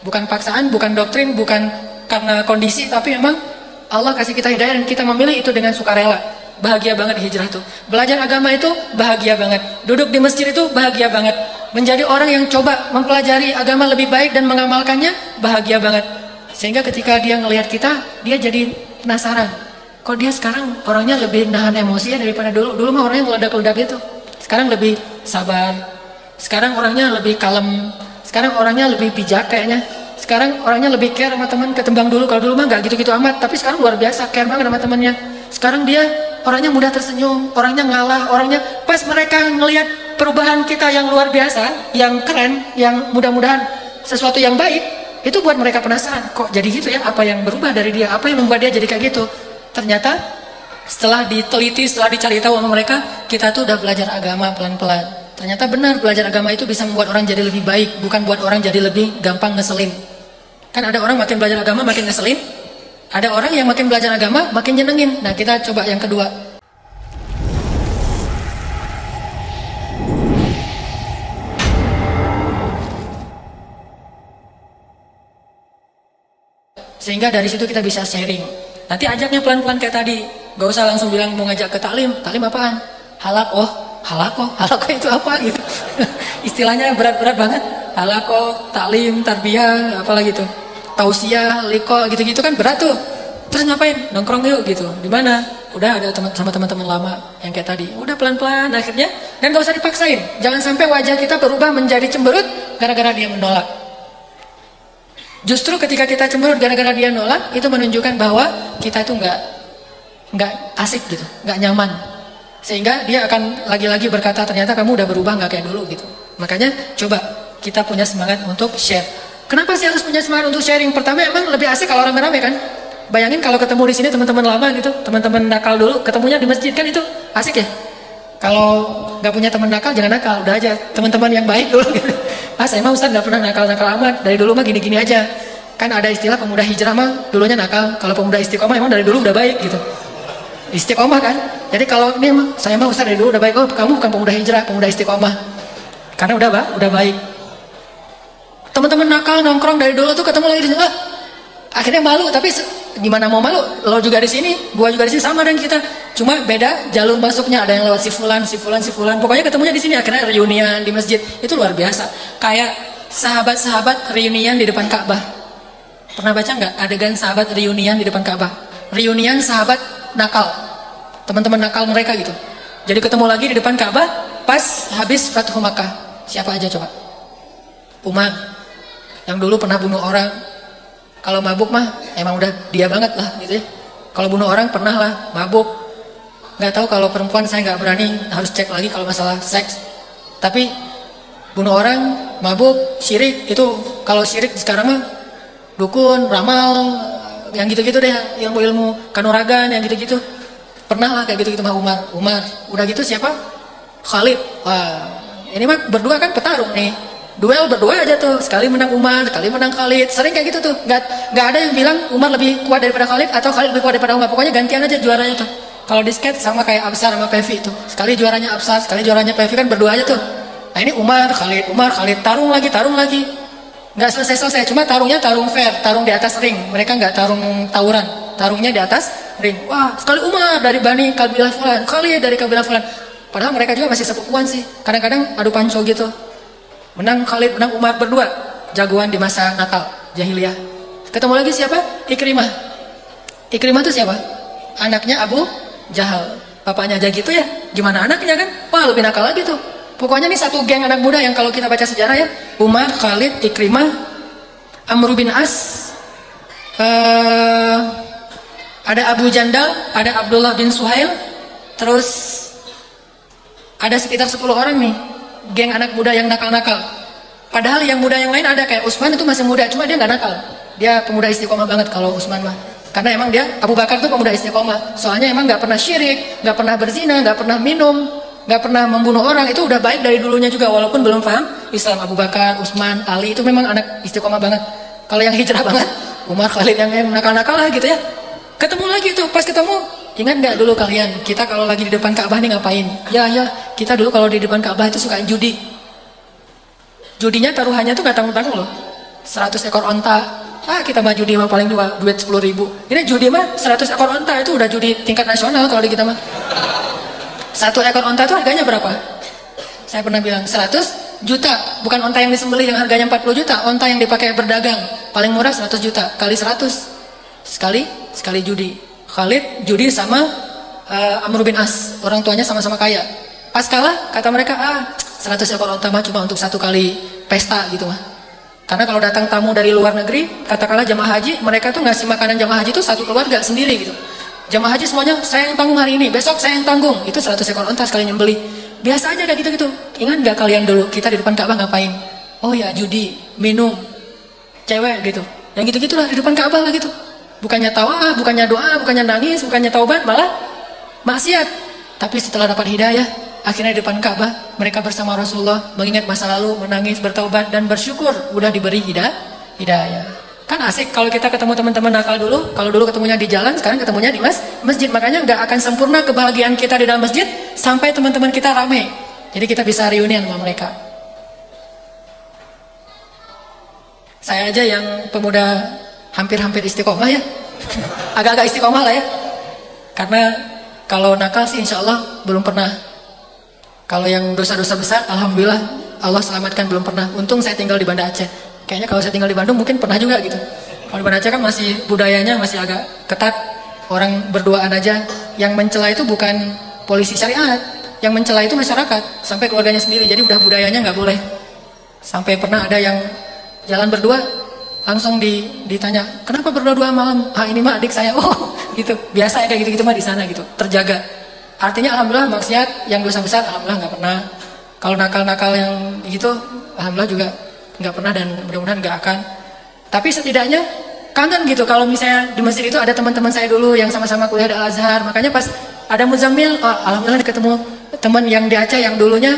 Bukan paksaan, bukan doktrin, bukan karena kondisi, tapi memang Allah kasih kita hidayah dan kita memilih itu dengan sukarela. Bahagia banget hijrah itu. Belajar agama itu bahagia banget. Duduk di masjid itu bahagia banget. Menjadi orang yang coba mempelajari agama lebih baik dan mengamalkannya bahagia banget. Sehingga ketika dia ngelihat kita, dia jadi penasaran. Kok dia sekarang orangnya lebih nahan emosi ya daripada dulu. Dulu mah orangnya meledak-ledak gitu. Sekarang lebih sabar. Sekarang orangnya lebih kalem. Sekarang orangnya lebih bijak kayaknya. Sekarang orangnya lebih care sama teman ketimbang dulu. Kalau dulu mah nggak gitu-gitu amat. Tapi sekarang luar biasa care banget sama temannya. Sekarang dia orangnya mudah tersenyum. Orangnya ngalah. Orangnya pas mereka ngelihat perubahan kita yang luar biasa, yang keren, yang mudah-mudahan sesuatu yang baik, itu buat mereka penasaran. Kok jadi gitu ya? Apa yang berubah dari dia? Apa yang membuat dia jadi kayak gitu? Ternyata setelah diteliti, setelah dicari tahu sama mereka, kita tuh udah belajar agama pelan-pelan. Ternyata benar, belajar agama itu bisa membuat orang jadi lebih baik, bukan buat orang jadi lebih gampang ngeselin. Kan ada orang makin belajar agama makin ngeselin, ada orang yang makin belajar agama makin nyenengin. Nah kita coba yang kedua. Sehingga dari situ kita bisa sharing. Nanti ajaknya pelan-pelan kayak tadi. Gak usah langsung bilang mau ngajak ke taklim. Taklim apaan? Halakoh itu apa gitu. Istilahnya berat-berat banget. Halakoh, taklim, tarbiyah, apalah gitu. Tausiah, liko, gitu-gitu kan berat tuh. Terus ngapain? Nongkrong yuk gitu. Di mana? udah ada sama teman-teman lama yang kayak tadi, udah pelan-pelan akhirnya, dan gak usah dipaksain. Jangan sampai wajah kita berubah menjadi cemberut gara-gara dia menolak. Justru ketika kita cemberut gara-gara dia nolak, itu menunjukkan bahwa kita itu nggak asik gitu, nggak nyaman, sehingga dia akan lagi-lagi berkata ternyata kamu udah berubah nggak kayak dulu gitu. Makanya coba kita punya semangat untuk share. Kenapa sih harus punya semangat untuk sharing? Pertama, emang lebih asik kalau rame-rame kan. Bayangin kalau ketemu di sini teman-teman lama gitu, teman-teman nakal dulu, ketemunya di masjid kan itu asik ya. Kalau nggak punya teman nakal jangan nakal, udah aja teman-teman yang baik dulu. Gitu. Saya mah Ustaz nggak pernah nakal-nakal amat, dari dulu mah gini-gini aja. Kan ada istilah pemuda hijrah mah dulunya nakal, kalau pemuda istiqomah emang dari dulu udah baik gitu. Istiqomah kan. Jadi kalau ini mah saya mah Ustaz dari dulu udah baik, oh kamu bukan pemuda hijrah, pemuda istiqomah. Karena udah baik. Teman-teman nakal nongkrong dari dulu tuh ketemu lagi di sini, akhirnya malu, tapi gimana mau malu? Lo juga di sini, gua juga di sini, sama dengan kita. Cuma beda jalur masuknya, ada yang lewat si fulan. Pokoknya ketemunya di sini, akhirnya reunian di masjid. Itu luar biasa. Kayak sahabat-sahabat reunian di depan Ka'bah. Pernah baca nggak adegan sahabat reunian di depan Ka'bah? Reunian sahabat nakal, teman-teman nakal mereka gitu. Jadi ketemu lagi di depan Ka'bah pas habis Fathu Makkah. Siapa aja coba? Umar, yang dulu pernah bunuh orang. Kalau mabuk mah emang udah dia banget lah gitu ya. Kalau bunuh orang pernah lah, mabuk. Nggak tahu kalau perempuan saya nggak berani, harus cek lagi kalau masalah seks. Tapi bunuh orang, mabuk, syirik itu, kalau syirik sekarang mah dukun, ramal, yang gitu-gitu deh, ilmu kanuragan, yang gitu-gitu. Pernah lah kayak gitu-gitu mah Umar. Udah gitu siapa? Khalid. Wah, ini mah berdua kan petarung nih. Duel berdua aja tuh, sekali menang Umar, sekali menang Khalid, sering kayak gitu tuh. Nggak ada yang bilang Umar lebih kuat daripada Khalid atau Khalid lebih kuat daripada Umar. Pokoknya gantian aja juaranya tuh. Kalau di skate sama kayak Absar sama Pevi tuh. Sekali juaranya Absar, sekali juaranya Pevi, kan berdua aja tuh. Nah ini Umar, Khalid, tarung lagi. Nggak selesai. Cuma tarungnya tarung fair, tarung di atas ring. Mereka nggak tarung tawuran, tarungnya di atas ring. Wah, sekali Umar dari Bani kabilah Fulan, Khalid dari kabilah Fulan. Padahal mereka juga masih sepupuan sih. Kadang-kadang adu panco gitu. Menang Khalid, menang Umar, berdua jagoan di masa Natal jahiliyah. Ketemu lagi siapa? Ikrimah itu siapa? Anaknya Abu Jahal. Bapaknya aja gitu ya, gimana anaknya kan? Wah, lebih nakal lagi tuh. Pokoknya nih satu geng anak muda yang kalau kita baca sejarah ya, Umar, Khalid, Ikrimah, Amr bin As, ada Abu Jandal, ada Abdullah bin Suhail, terus ada sekitar 10 orang nih, geng anak muda yang nakal-nakal. Padahal yang muda yang lain ada, kayak Utsman itu masih muda, cuma dia nggak nakal. Dia pemuda istiqomah banget kalau Utsman mah. Karena emang dia, Abu Bakar tuh pemuda istiqomah. Soalnya emang nggak pernah syirik, nggak pernah berzina, nggak pernah minum, nggak pernah membunuh orang. Itu udah baik dari dulunya juga, walaupun belum paham Islam. Abu Bakar, Utsman, Ali itu memang anak istiqomah banget. Kalau yang hijrah banget, Umar, Khalid yang nakal-nakal lah gitu ya. Ketemu lagi tuh, pas ketemu, ingat nggak dulu kalian, kita kalau lagi di depan Ka'bah nih ngapain? Ya, kita dulu kalau di depan Ka'bah itu suka judi. Judinya taruhannya tuh nggak tanggung-tanggung loh. 100 ekor onta. Kita mah judi mah paling duit 10.000. Ini judi mah 100 ekor onta, itu udah judi tingkat nasional kalau di kita mah. 1 ekor onta itu harganya berapa? Saya pernah bilang 100 juta. Bukan onta yang disembelih yang harganya 40 juta. Onta yang dipakai berdagang. Paling murah 100 juta. Kali 100. Sekali judi. Khalid judi sama Amr bin As, orang tuanya sama-sama kaya. Pas kalah kata mereka, 100 ekor onta mah cuma untuk 1 kali pesta gitu mah. Karena kalau datang tamu dari luar negeri, katakanlah jamaah haji, mereka tuh ngasih makanan jamaah haji itu satu keluarga sendiri gitu. Jamaah haji semuanya, saya yang tanggung hari ini, besok saya yang tanggung. Itu 100 ekor onta sekali nyembeli. Biasa aja kayak gitu-gitu. Ingat gak kalian dulu kita di depan Ka'bah ngapain? Oh ya, judi, minum, cewek gitu. Yang gitu-gitulah di depan Ka'bah lah gitu. Bukannya tawa, bukannya doa, bukannya nangis, bukannya taubat, malah maksiat. Tapi setelah dapat hidayah, akhirnya di depan Ka'bah mereka bersama Rasulullah mengingat masa lalu, menangis, bertaubat, dan bersyukur udah diberi hidayah. Kan asik kalau kita ketemu teman-teman nakal dulu. Kalau dulu ketemunya di jalan, sekarang ketemunya di masjid. Makanya nggak akan sempurna kebahagiaan kita di dalam masjid sampai teman-teman kita rame. Jadi kita bisa reunian sama mereka. Saya aja yang pemuda hampir-hampir istiqomah ya. Agak-agak istiqomah lah ya. Karena kalau nakal sih insya Allah belum pernah. Kalau yang dosa-dosa besar, alhamdulillah Allah selamatkan belum pernah. Untung saya tinggal di Banda Aceh. Kayaknya kalau saya tinggal di Bandung mungkin pernah juga gitu. Kalau di Banda Aceh kan masih budayanya masih agak ketat. Orang berduaan aja yang mencela itu bukan polisi syariat, yang mencela itu masyarakat, sampai keluarganya sendiri. Jadi udah budayanya nggak boleh. Sampai pernah ada yang jalan berdua, langsung ditanya, kenapa berdua malam? Ah ini mah adik saya. Oh gitu, biasa ya kayak gitu-gitu mah di sana gitu, terjaga. Artinya alhamdulillah maksiat yang dosa besar alhamdulillah nggak pernah. Kalau nakal-nakal yang gitu, alhamdulillah juga nggak pernah dan mudah-mudahan nggak akan. Tapi setidaknya kangen gitu kalau misalnya di masjid itu ada teman-teman saya dulu yang sama-sama kuliah di Al-Azhar. Makanya pas ada Muzammil, oh, alhamdulillah ketemu teman yang di Aceh yang dulunya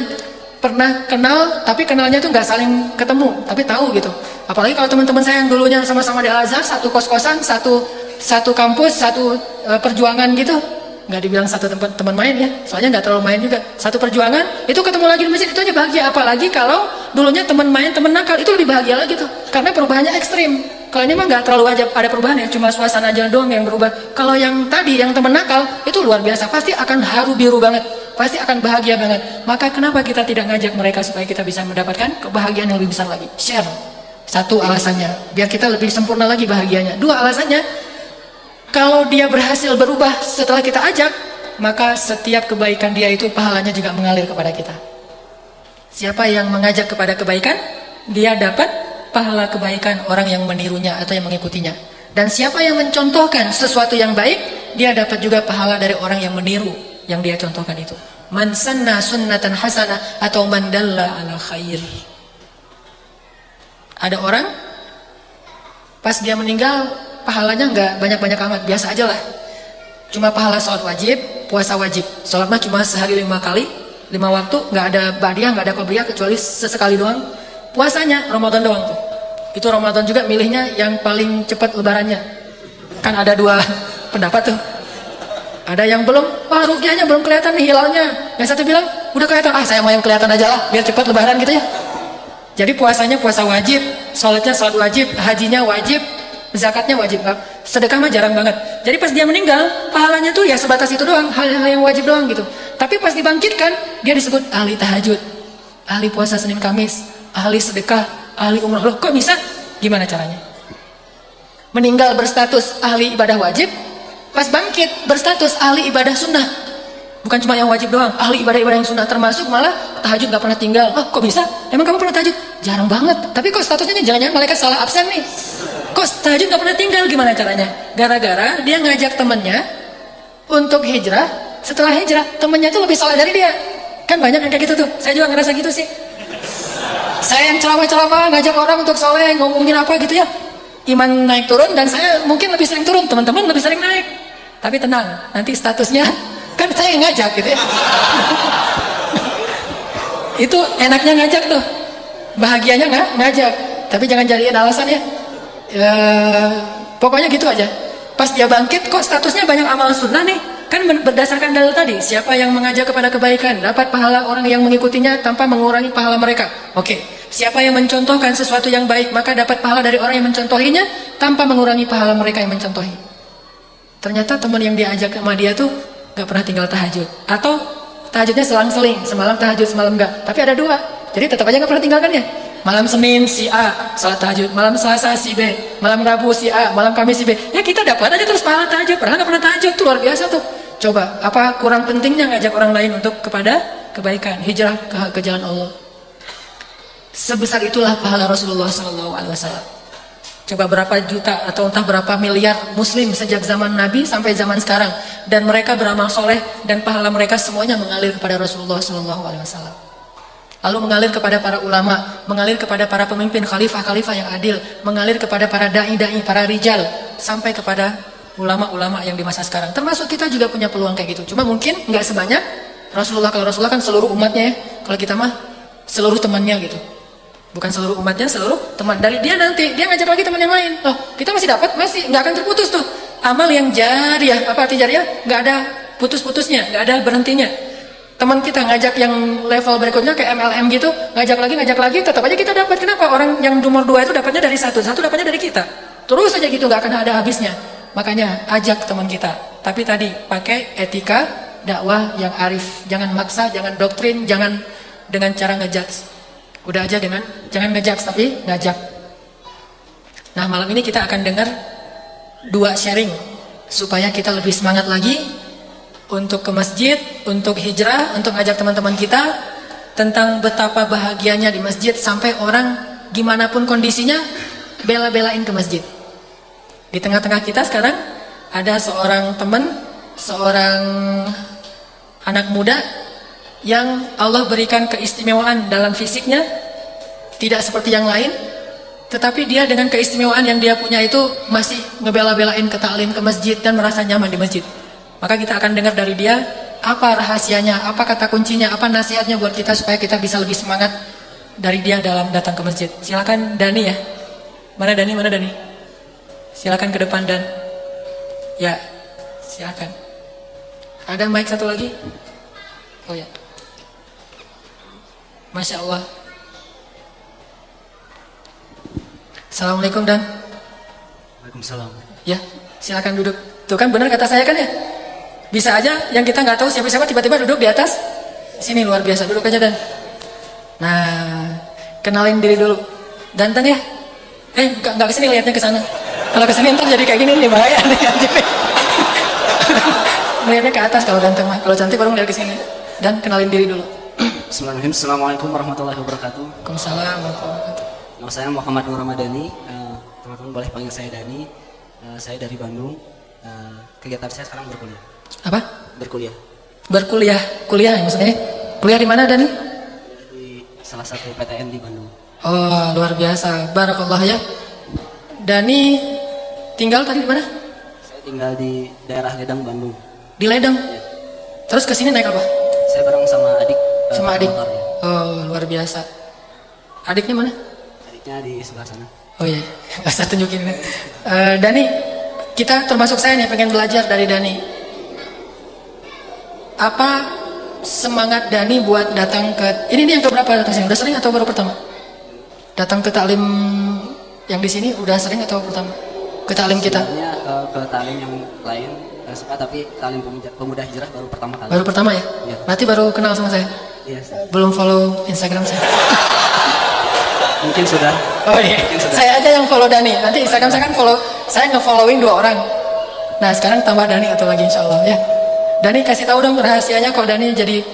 pernah kenal, tapi kenalnya tuh nggak saling ketemu, tapi tahu gitu. Apalagi kalau teman-teman saya yang dulunya sama-sama di Al-Azhar, satu kos-kosan, satu kampus, satu perjuangan gitu. Nggak dibilang satu tempat teman main ya, soalnya nggak terlalu main juga. Satu perjuangan, itu ketemu lagi di masjid, itu aja bahagia. Apalagi kalau dulunya teman main, teman nakal, itu lebih bahagia lagi tuh. Karena perubahannya ekstrim. Kalau ini mah nggak terlalu ada perubahan ya, cuma suasana aja doang yang berubah. Kalau yang tadi, yang teman nakal, itu luar biasa. Pasti akan haru biru banget. Pasti akan bahagia banget. Maka kenapa kita tidak ngajak mereka supaya kita bisa mendapatkan kebahagiaan yang lebih besar lagi? Share. Satu alasannya, biar kita lebih sempurna lagi bahagianya. Dua alasannya, kalau dia berhasil berubah setelah kita ajak, maka setiap kebaikan dia itu pahalanya juga mengalir kepada kita. Siapa yang mengajak kepada kebaikan, dia dapat pahala kebaikan orang yang menirunya atau yang mengikutinya. Dan siapa yang mencontohkan sesuatu yang baik, dia dapat juga pahala dari orang yang meniru yang dia contohkan itu. Man sanna sunnatan hasanah atau man dalla ala khair. Ada orang pas dia meninggal pahalanya nggak banyak-banyak amat, biasa aja lah. Cuma pahala sholat wajib, puasa wajib. Sholat mah cuma sehari 5 kali, 5 waktu, nggak ada badiah, nggak ada qobliyah kecuali sesekali doang. Puasanya Ramadan doang tuh. Itu Ramadan juga milihnya yang paling cepat lebarannya. Kan ada 2 pendapat tuh. Ada yang belum, wah rukyahnya belum kelihatan nih hilalnya. Yang satu bilang, udah kelihatan, saya mau yang kelihatan aja lah, biar cepat lebaran gitu ya. Jadi puasanya puasa wajib, sholatnya sholat wajib, hajinya wajib, zakatnya wajib. Sedekah mah jarang banget. Jadi pas dia meninggal, pahalanya tuh ya sebatas itu doang, hal-hal yang wajib doang gitu. Tapi pas dibangkitkan, dia disebut ahli tahajud, ahli puasa Senin Kamis, ahli sedekah, ahli umrah. Loh kok bisa? Gimana caranya? Meninggal berstatus ahli ibadah wajib, pas bangkit berstatus ahli ibadah sunnah. Bukan cuma yang wajib doang, ahli ibadah-ibadah yang sunnah, termasuk malah tahajud gak pernah tinggal. Oh kok bisa? Emang kamu pernah tahajud? Jarang banget. Tapi kok statusnya jangan-jangan malaikat salah absen nih. Kok tahajud gak pernah tinggal, gimana caranya? Gara-gara dia ngajak temennya untuk hijrah. Setelah hijrah, temennya tuh lebih soleh dari dia. Kan banyak yang kayak gitu tuh. Saya juga ngerasa gitu sih. Saya yang ceramah-ceramah ngajak orang untuk soleh, ngomongin apa gitu ya, iman naik turun, dan saya mungkin lebih sering turun, teman-teman lebih sering naik. Tapi tenang, nanti statusnya kan saya yang ngajak gitu ya. Itu enaknya ngajak tuh, bahagianya nggak ngajak. Tapi jangan jadiin alasan ya. Pokoknya gitu aja. Pas dia bangkit, kok statusnya banyak amal sunnah nih? Kan berdasarkan dalil tadi, siapa yang mengajak kepada kebaikan dapat pahala orang yang mengikutinya tanpa mengurangi pahala mereka. Oke, siapa yang mencontohkan sesuatu yang baik, maka dapat pahala dari orang yang mencontohinya tanpa mengurangi pahala mereka yang mencontohi. Ternyata teman yang diajak sama dia tuh gak pernah tinggal tahajud, atau tahajudnya selang-seling, semalam tahajud semalam enggak, tapi ada 2, jadi tetap aja gak pernah tinggalkan ya. Malam Senin si A salat tahajud, malam Selasa si B, malam Rabu si A, malam Kamis si B. Ya kita dapat aja terus pahala tahajud, padahal gak pernah tahajud, tuh luar biasa tuh. Coba, apa kurang pentingnya ngajak orang lain untuk kepada kebaikan, hijrah ke jalan Allah. Sebesar itulah pahala Rasulullah SAW. Coba berapa juta atau entah berapa miliar muslim sejak zaman Nabi sampai zaman sekarang, dan mereka beramal soleh dan pahala mereka semuanya mengalir kepada Rasulullah SAW. Lalu mengalir kepada para ulama, mengalir kepada para pemimpin khalifah-khalifah yang adil, mengalir kepada para dai-dai, para rijal, sampai kepada ulama-ulama yang di masa sekarang. Termasuk kita juga punya peluang kayak gitu. Cuma mungkin nggak sebanyak Rasulullah. Kalau Rasulullah kan seluruh umatnya ya. Kalau kita mah seluruh temannya gitu. Bukan seluruh umatnya, seluruh teman. Dari dia nanti, dia ngajak lagi teman yang lain. Oh, kita masih dapat, masih nggak akan terputus tuh. Amal yang jariyah, apa arti jariyah? Nggak ada putus-putusnya, nggak ada berhentinya. Teman kita ngajak yang level berikutnya kayak MLM gitu, ngajak lagi, tetap aja kita dapat. Kenapa? Orang yang nomor 2 itu dapatnya dari satu dapatnya dari kita. Terus aja gitu, nggak akan ada habisnya. Makanya ajak teman kita. Tapi tadi pakai etika dakwah yang arif. Jangan maksa, jangan doktrin, jangan dengan cara ngejudge. Udah aja dengan jangan ngejudge tapi ngajak. Nah malam ini kita akan dengar 2 sharing supaya kita lebih semangat lagi untuk ke masjid, untuk hijrah, untuk ngajak teman-teman kita tentang betapa bahagianya di masjid sampai orang gimana pun kondisinya bela-belain ke masjid. Di tengah-tengah kita sekarang ada seorang teman, seorang anak muda yang Allah berikan keistimewaan dalam fisiknya, tidak seperti yang lain, tetapi dia dengan keistimewaan yang dia punya itu masih ngebela-belain ke taklim, ke masjid, dan merasa nyaman di masjid. Maka kita akan dengar dari dia apa rahasianya, apa kata kuncinya, apa nasihatnya buat kita supaya kita bisa lebih semangat dari dia dalam datang ke masjid. Silakan Dani ya. Mana Dani? Mana Dani? Silakan ke depan Dan. Ya, silakan. Ada mic satu lagi? Oh ya. Masya Allah. Assalamualaikum Dan. Waalaikumsalam. Ya, silakan duduk. Tuh kan benar kata saya kan ya? Bisa aja yang kita nggak tahu siapa-siapa tiba-tiba duduk di atas. Sini luar biasa, duduk aja Dan. Nah, kenalin diri dulu. Ganteng ya? Nggak kesini, lihatnya ke sana. Kalau kesini ntar jadi kayak gini nih, bahaya nih. Melihatnya ke atas kalau ganteng mah. Kalau cantik baru ngeliat ke sini. Dan kenalin diri dulu. Bismillahirrahmanirrahim. Assalamualaikum warahmatullahi wabarakatuh. Waalaikumsalam warahmatullahi wabarakatuh. Nama saya Muhammad Nur Ramadhani. Teman-teman boleh panggil saya Dani. Saya dari Bandung. Kegiatan saya sekarang berkuliah. Apa? Berkuliah. Berkuliah. Kuliah maksudnya? Kuliah di mana Dani? Di salah satu PTN di Bandung. Oh, luar biasa. Barakallah ya. Dani tinggal tadi di mana? Saya tinggal di daerah Ledang, Bandung. Di Ledang. Ya. Terus ke sini naik apa? Saya bareng sama adik. Sama adik. Motor, ya. Oh, luar biasa. Adiknya mana? Adiknya di sebelah sana. Oh iya, nggak usah tunjukin. Dani, kita termasuk saya nih pengen belajar dari Dani. Apa semangat Dani buat datang ke ini nih yang keberapa datang sini? Udah sering atau baru pertama? Datang ke taklim yang di sini udah sering atau pertama? Ke taklim kita? Sebenarnya ke taklim yang lain suka, tapi taklim pemuda hijrah baru pertama kali. Baru pertama ya? Iya. Berarti baru kenal sama saya? Iya. Belum follow Instagram saya? Mungkin sudah. Oh iya. Saya aja yang follow Dani. Nanti Instagram saya kan follow, saya nge-following 2 orang. Nah sekarang tambah Dani atau lagi insya Allah ya. Dani kasih tahu dong rahasianya kok Dani jadi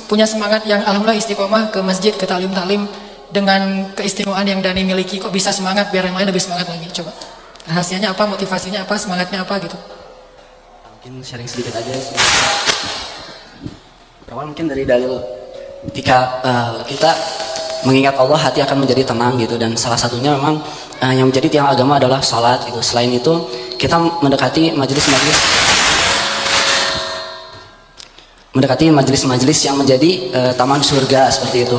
punya semangat yang alhamdulillah istiqomah ke masjid, ke taklim-taklim dengan keistimewaan yang Dani miliki, kok bisa semangat biar yang lain lebih semangat lagi. Coba rahasianya apa, motivasinya apa, semangatnya apa gitu. Mungkin sharing sedikit aja. Pertama mungkin dari dalil ketika kita mengingat Allah, hati akan menjadi tenang gitu, dan salah satunya memang yang menjadi tiang agama adalah sholat gitu. Selain itu kita mendekati majelis-majelis yang menjadi taman surga seperti itu.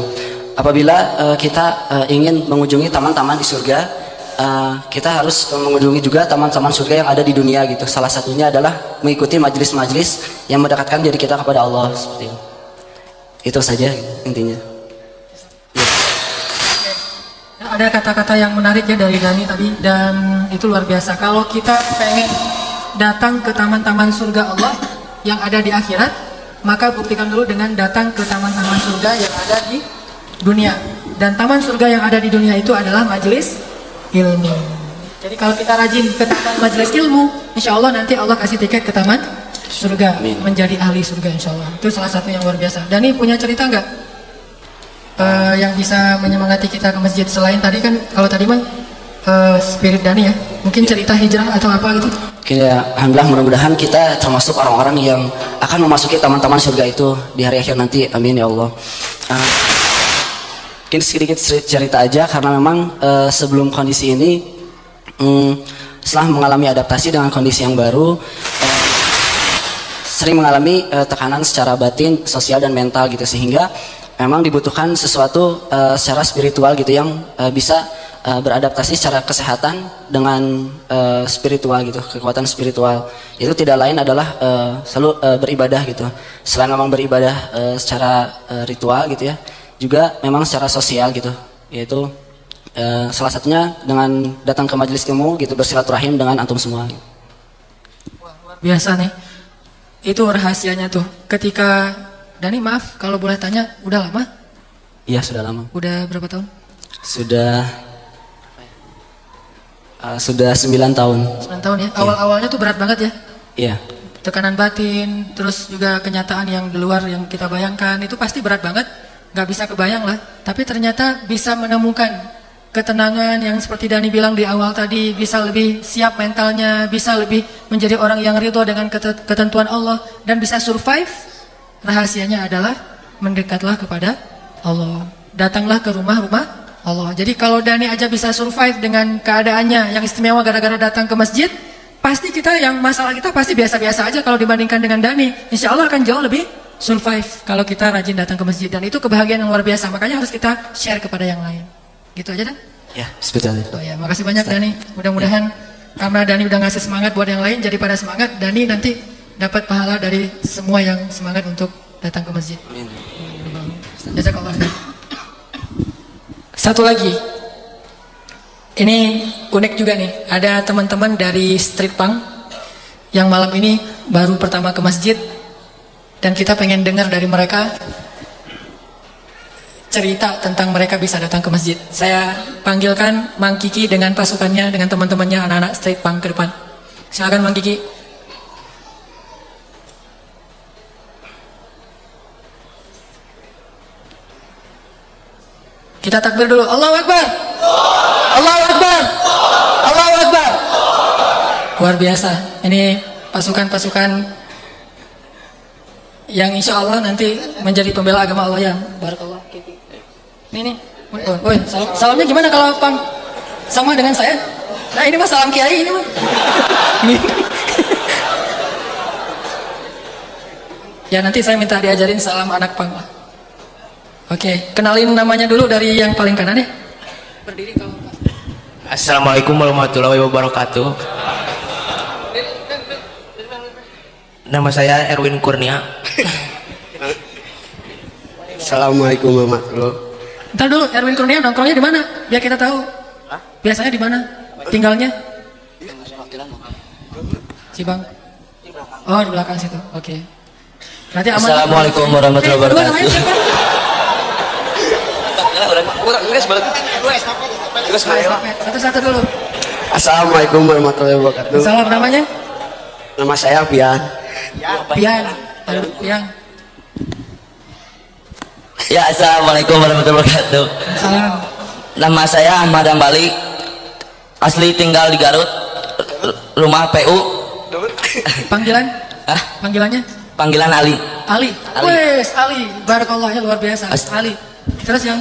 Apabila kita ingin mengunjungi taman-taman di surga, kita harus mengunjungi juga taman-taman surga yang ada di dunia gitu. Salah satunya adalah mengikuti majelis-majelis yang mendekatkan diri kita kepada Allah seperti itu. Itu saja intinya. Ada kata-kata yang menarik ya dari Dani tadi, dan itu luar biasa. Kalau kita pengen datang ke taman-taman surga Allah yang ada di akhirat, maka buktikan dulu dengan datang ke taman-taman surga yang ada di dunia. Dan taman surga yang ada di dunia itu adalah majelis ilmu. Jadi kalau kita rajin ke taman majelis ilmu, insya Allah nanti Allah kasih tiket ke taman surga. Amin. Menjadi ahli surga insya Allah. Itu salah satu yang luar biasa. Dani punya cerita nggak? Yang bisa menyemangati kita ke masjid selain tadi kan, kalau tadi mah spirit Dani ya, mungkin cerita hijrah atau apa gitu. Ya, alhamdulillah, mudah-mudahan kita termasuk orang-orang yang akan memasuki taman-taman surga itu di hari akhir nanti, amin ya Allah. Mungkin sedikit cerita aja, karena memang sebelum kondisi ini, setelah mengalami adaptasi dengan kondisi yang baru, sering mengalami tekanan secara batin, sosial dan mental gitu, sehingga memang dibutuhkan sesuatu secara spiritual gitu yang bisa beradaptasi secara kesehatan dengan spiritual gitu, kekuatan spiritual. Itu tidak lain adalah selalu beribadah gitu. Selain memang beribadah secara ritual gitu ya, juga memang secara sosial gitu. Yaitu salah satunya dengan datang ke majelis ilmu gitu, bersilaturahim dengan antum semua. Wah, luar biasa nih. Itu rahasianya tuh. Ketika Dani, maaf kalau boleh tanya, udah lama? Iya, sudah lama. Udah berapa tahun? Sudah 9 tahun. 9 tahun ya. Awal-awalnya tuh berat banget ya? Iya. tekanan batin, terus juga kenyataan yang di luar yang kita bayangkan, itu pasti berat banget, nggak bisa kebayang lah. Tapi ternyata bisa menemukan ketenangan yang seperti Dani bilang di awal tadi, bisa lebih siap mentalnya, bisa lebih menjadi orang yang ridho dengan ketentuan Allah, dan bisa survive. Rahasianya adalah mendekatlah kepada Allah, datanglah ke rumah-rumah Allah. Jadi kalau Dani aja bisa survive dengan keadaannya yang istimewa gara-gara datang ke masjid, pasti kita yang masalah kita pasti biasa-biasa aja kalau dibandingkan dengan Dani. Insya Allah akan jauh lebih survive kalau kita rajin datang ke masjid. Dan itu kebahagiaan yang luar biasa, makanya harus kita share kepada yang lain. Gitu aja Dan? Ya, seperti itu. Oh ya, makasih banyak Dani. Mudah-mudahan karena Dani udah ngasih semangat buat yang lain, jadi pada semangat, Dani nanti dapat pahala dari semua yang semangat untuk datang ke masjid. Amin. Jazakallah. Satu lagi, ini unik juga nih, ada teman-teman dari Street Punk yang malam ini baru pertama ke masjid, dan kita pengen dengar dari mereka cerita tentang mereka bisa datang ke masjid. Saya panggilkan Mang Kiki dengan pasukannya, dengan teman-temannya anak-anak Street Punk ke depan. Silakan Mang Kiki. Kita takbir dulu. Allahu Akbar. Allahu Akbar. Allahu Akbar. Luar biasa. Ini pasukan-pasukan yang insya Allah nanti menjadi pembela agama Allah ya. Barakallah. Ini nih. Woi, salamnya gimana kalau sama dengan saya? Nah ini mah salam kiai ini mah. Ya nanti saya minta diajarin salam anak pang. Oke, kenalin namanya dulu dari yang paling kanan ya. Berdiri kalau. Assalamualaikum warahmatullahi wabarakatuh. Nama saya Erwin Kurnia. Assalamualaikum warahmatullahi wabarakatuh. Ntar dulu, Erwin Kurnia nongkrongnya di mana? Biar kita tahu. Biasanya di mana? Tinggalnya? Cibang. Oh, di belakang situ. Oke. Berarti aman. Assalamualaikum warahmatullahi wabarakatuh. Satu-satu dulu. Assalamualaikum warahmatullahi wabarakatuh. Salam, namanya? Nama saya Pian. Pian. Halo, Pian. Ya, assalamualaikum warahmatullahi wabarakatuh. Salam. Nama saya Ahmad Ambali, asli tinggal di Garut, rumah PU. Panggilan? Hah? Panggilannya? Panggilan Ali. Ali. Wes, Ali. Barakallah ya, luar biasa. Ali. Terus yang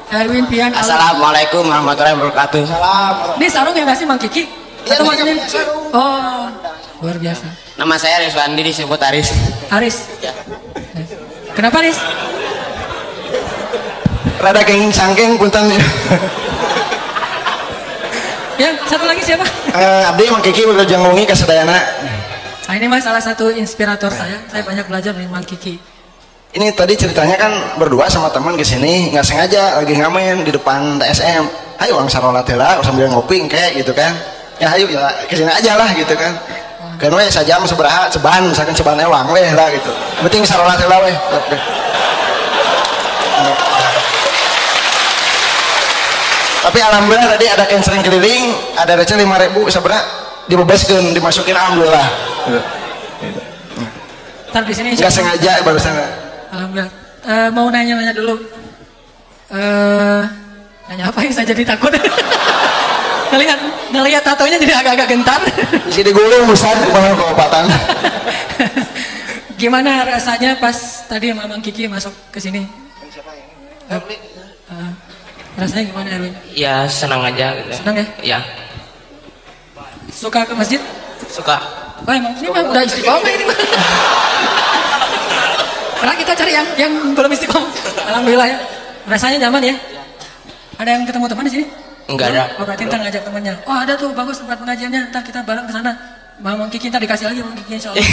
Erwin, Pian, Ali. Assalamualaikum warahmatullahi wabarakatuh. Ini sarung yang ngasih Mang Kiki? Atau maksudnya? Oh, luar biasa. Nama saya Rizwandi, disebut Aris. Aris. Kenapa Aris? Rada kenging sangking punten. Ya, satu lagi siapa? Abdi Mang Kiki udah janggungi ke sedayana. Nah, ini mas salah satu inspirator saya. Saya banyak belajar dari Mang Kiki. Ini tadi ceritanya kan berdua sama teman ke sini, nggak sengaja lagi ngamen di depan TSM. Ayo orang sarolat lah sambil ngopi kayak gitu kan. Ya ayo ya ke sini aja lah gitu kan. Kan we sajam seberaha ceban misalkan ceban ewang weh lah gitu. Penting sarolat lah weh. Tapi alhamdulillah tadi ada canceling keliling, ada receh 5.000 sebenarnya dibebaskan, dimasukin alhamdulillah. Ntar di sini nggak sengaja barusan. Alhamdulillah. Mau nanya-nanya dulu. Nanya apa ya? Saya jadi takut. ngelihat tatonya jadi agak-agak gentar. Isi digulung Ustaz, kepala keopatan. Gimana rasanya pas tadi Mamang Kiki masuk ke sini? Rasanya gimana Erwin? Ya senang aja gitu. Senang ya? Ya. Suka ke masjid? Suka. Wah emang ini mah udah istiqomah ini mah. Karena kita cari yang belum istiqomah. Alhamdulillah ya. Rasanya nyaman ya? Ada yang ketemu teman di sini? Enggak ada. Oh berarti ntar ngajak temannya. Oh ada tuh bagus tempat pengajiannya. Ntar kita bareng ke sana. Mamang Kiki ntar dikasih lagi Mamang Kiki insya Allah.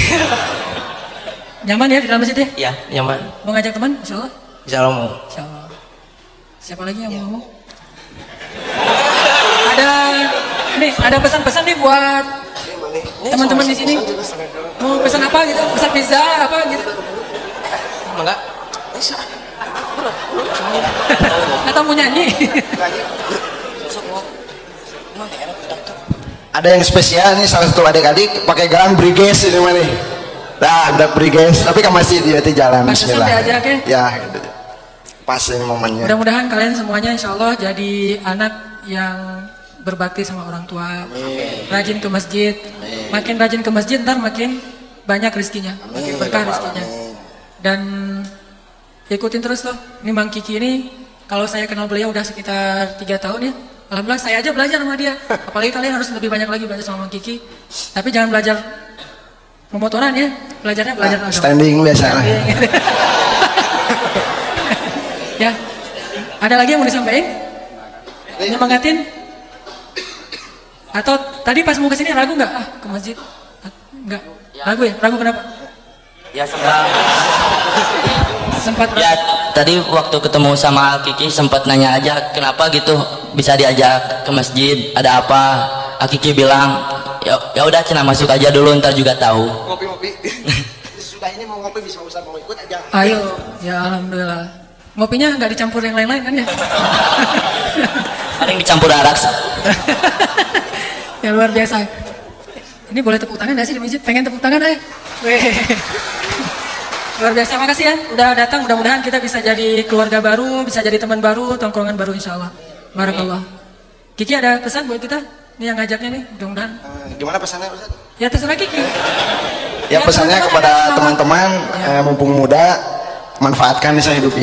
Nyaman ya di dalam masjid ya? Ya nyaman. Mau ngajak teman? Insya Allah? Insya Allah mau. Insya Allah. Siapa lagi yang mau ngomong? Ada nih, ada pesan-pesan nih buat teman-teman di sini. Mau pesan apa gitu? Pesan pizza apa gitu? Enggak. Atau mau nyanyi? Ada yang spesial nih, salah satu adik-adik pakai gelang briges ini mah nih. Nah, udah beri guys, tapi ke masjid dia di jalan. Pas Bismillah. sampai aja, oke? Ya, gitu. Pas ini momennya. Mudah-mudahan kalian semuanya insya Allah jadi anak yang berbakti sama orang tua. Amin. Rajin ke masjid. Amin. Makin rajin ke masjid ntar makin banyak rezekinya, makin berkah rezekinya. Dan ikutin terus loh. Ini Bang Kiki ini kalau saya kenal beliau udah sekitar 3 tahun ya. Alhamdulillah saya aja belajar sama dia. Apalagi kalian harus lebih banyak lagi belajar sama Bang Kiki. Tapi jangan belajar pemotoran ya. Belajarnya belajar agama. Standing biasa lah. Ya. Ada lagi yang mau disampaikan? Nyemangatin? Atau tadi pas mau kesini ragu nggak? Ah, ke masjid? Enggak. Ragu ya? Ragu kenapa? Ya sempat. Sempat Ya tadi waktu ketemu sama Kiki sempat nanya aja kenapa gitu bisa diajak ke masjid, ada apa? Kiki bilang ya udah cina masuk aja dulu ntar juga tahu. Ngopi-ngopi. Sudah ini mau ngopi bisa usah mau ikut aja. Ayo, ya alhamdulillah. Ngopinya nggak dicampur yang lain-lain kan ya? Paling dicampur arak. Ya luar biasa. Ini boleh tepuk tangan nggak sih di masjid? Pengen tepuk tangan aja. Luar biasa, makasih ya udah datang. Mudah-mudahan kita bisa jadi keluarga baru, bisa jadi teman baru, tongkrongan baru insya Allah. Barakallah. Kiki ada pesan buat kita? Ini yang ngajaknya nih, mudah-mudahan. Gimana pesannya Ustaz? Ya terserah Kiki. Ya pesannya teman-teman kepada ada selamat. teman-teman mumpung muda, manfaatkan kisah hidup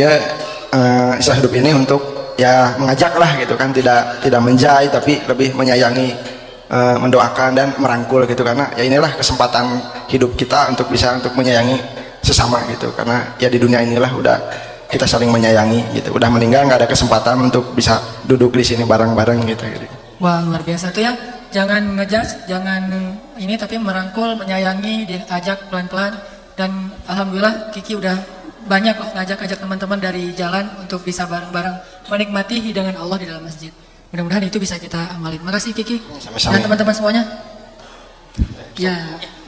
ini untuk ya mengajak lah gitu kan, tidak menjai tapi lebih menyayangi, mendoakan dan merangkul gitu, karena ya inilah kesempatan hidup kita untuk bisa untuk menyayangi sesama gitu, karena ya di dunia inilah udah kita saling menyayangi gitu, udah meninggal nggak ada kesempatan untuk bisa duduk di sini bareng-bareng gitu. Wah luar biasa tuh ya. Jangan ngejudge, jangan ini, tapi merangkul, menyayangi, diajak pelan-pelan. Dan alhamdulillah Kiki udah banyak loh ngajak-ajak teman-teman dari jalan untuk bisa bareng-bareng menikmati hidangan Allah di dalam masjid. Mudah-mudahan itu bisa kita amalin. Makasih Kiki. Sama-sama. Dan teman-teman semuanya. Ya,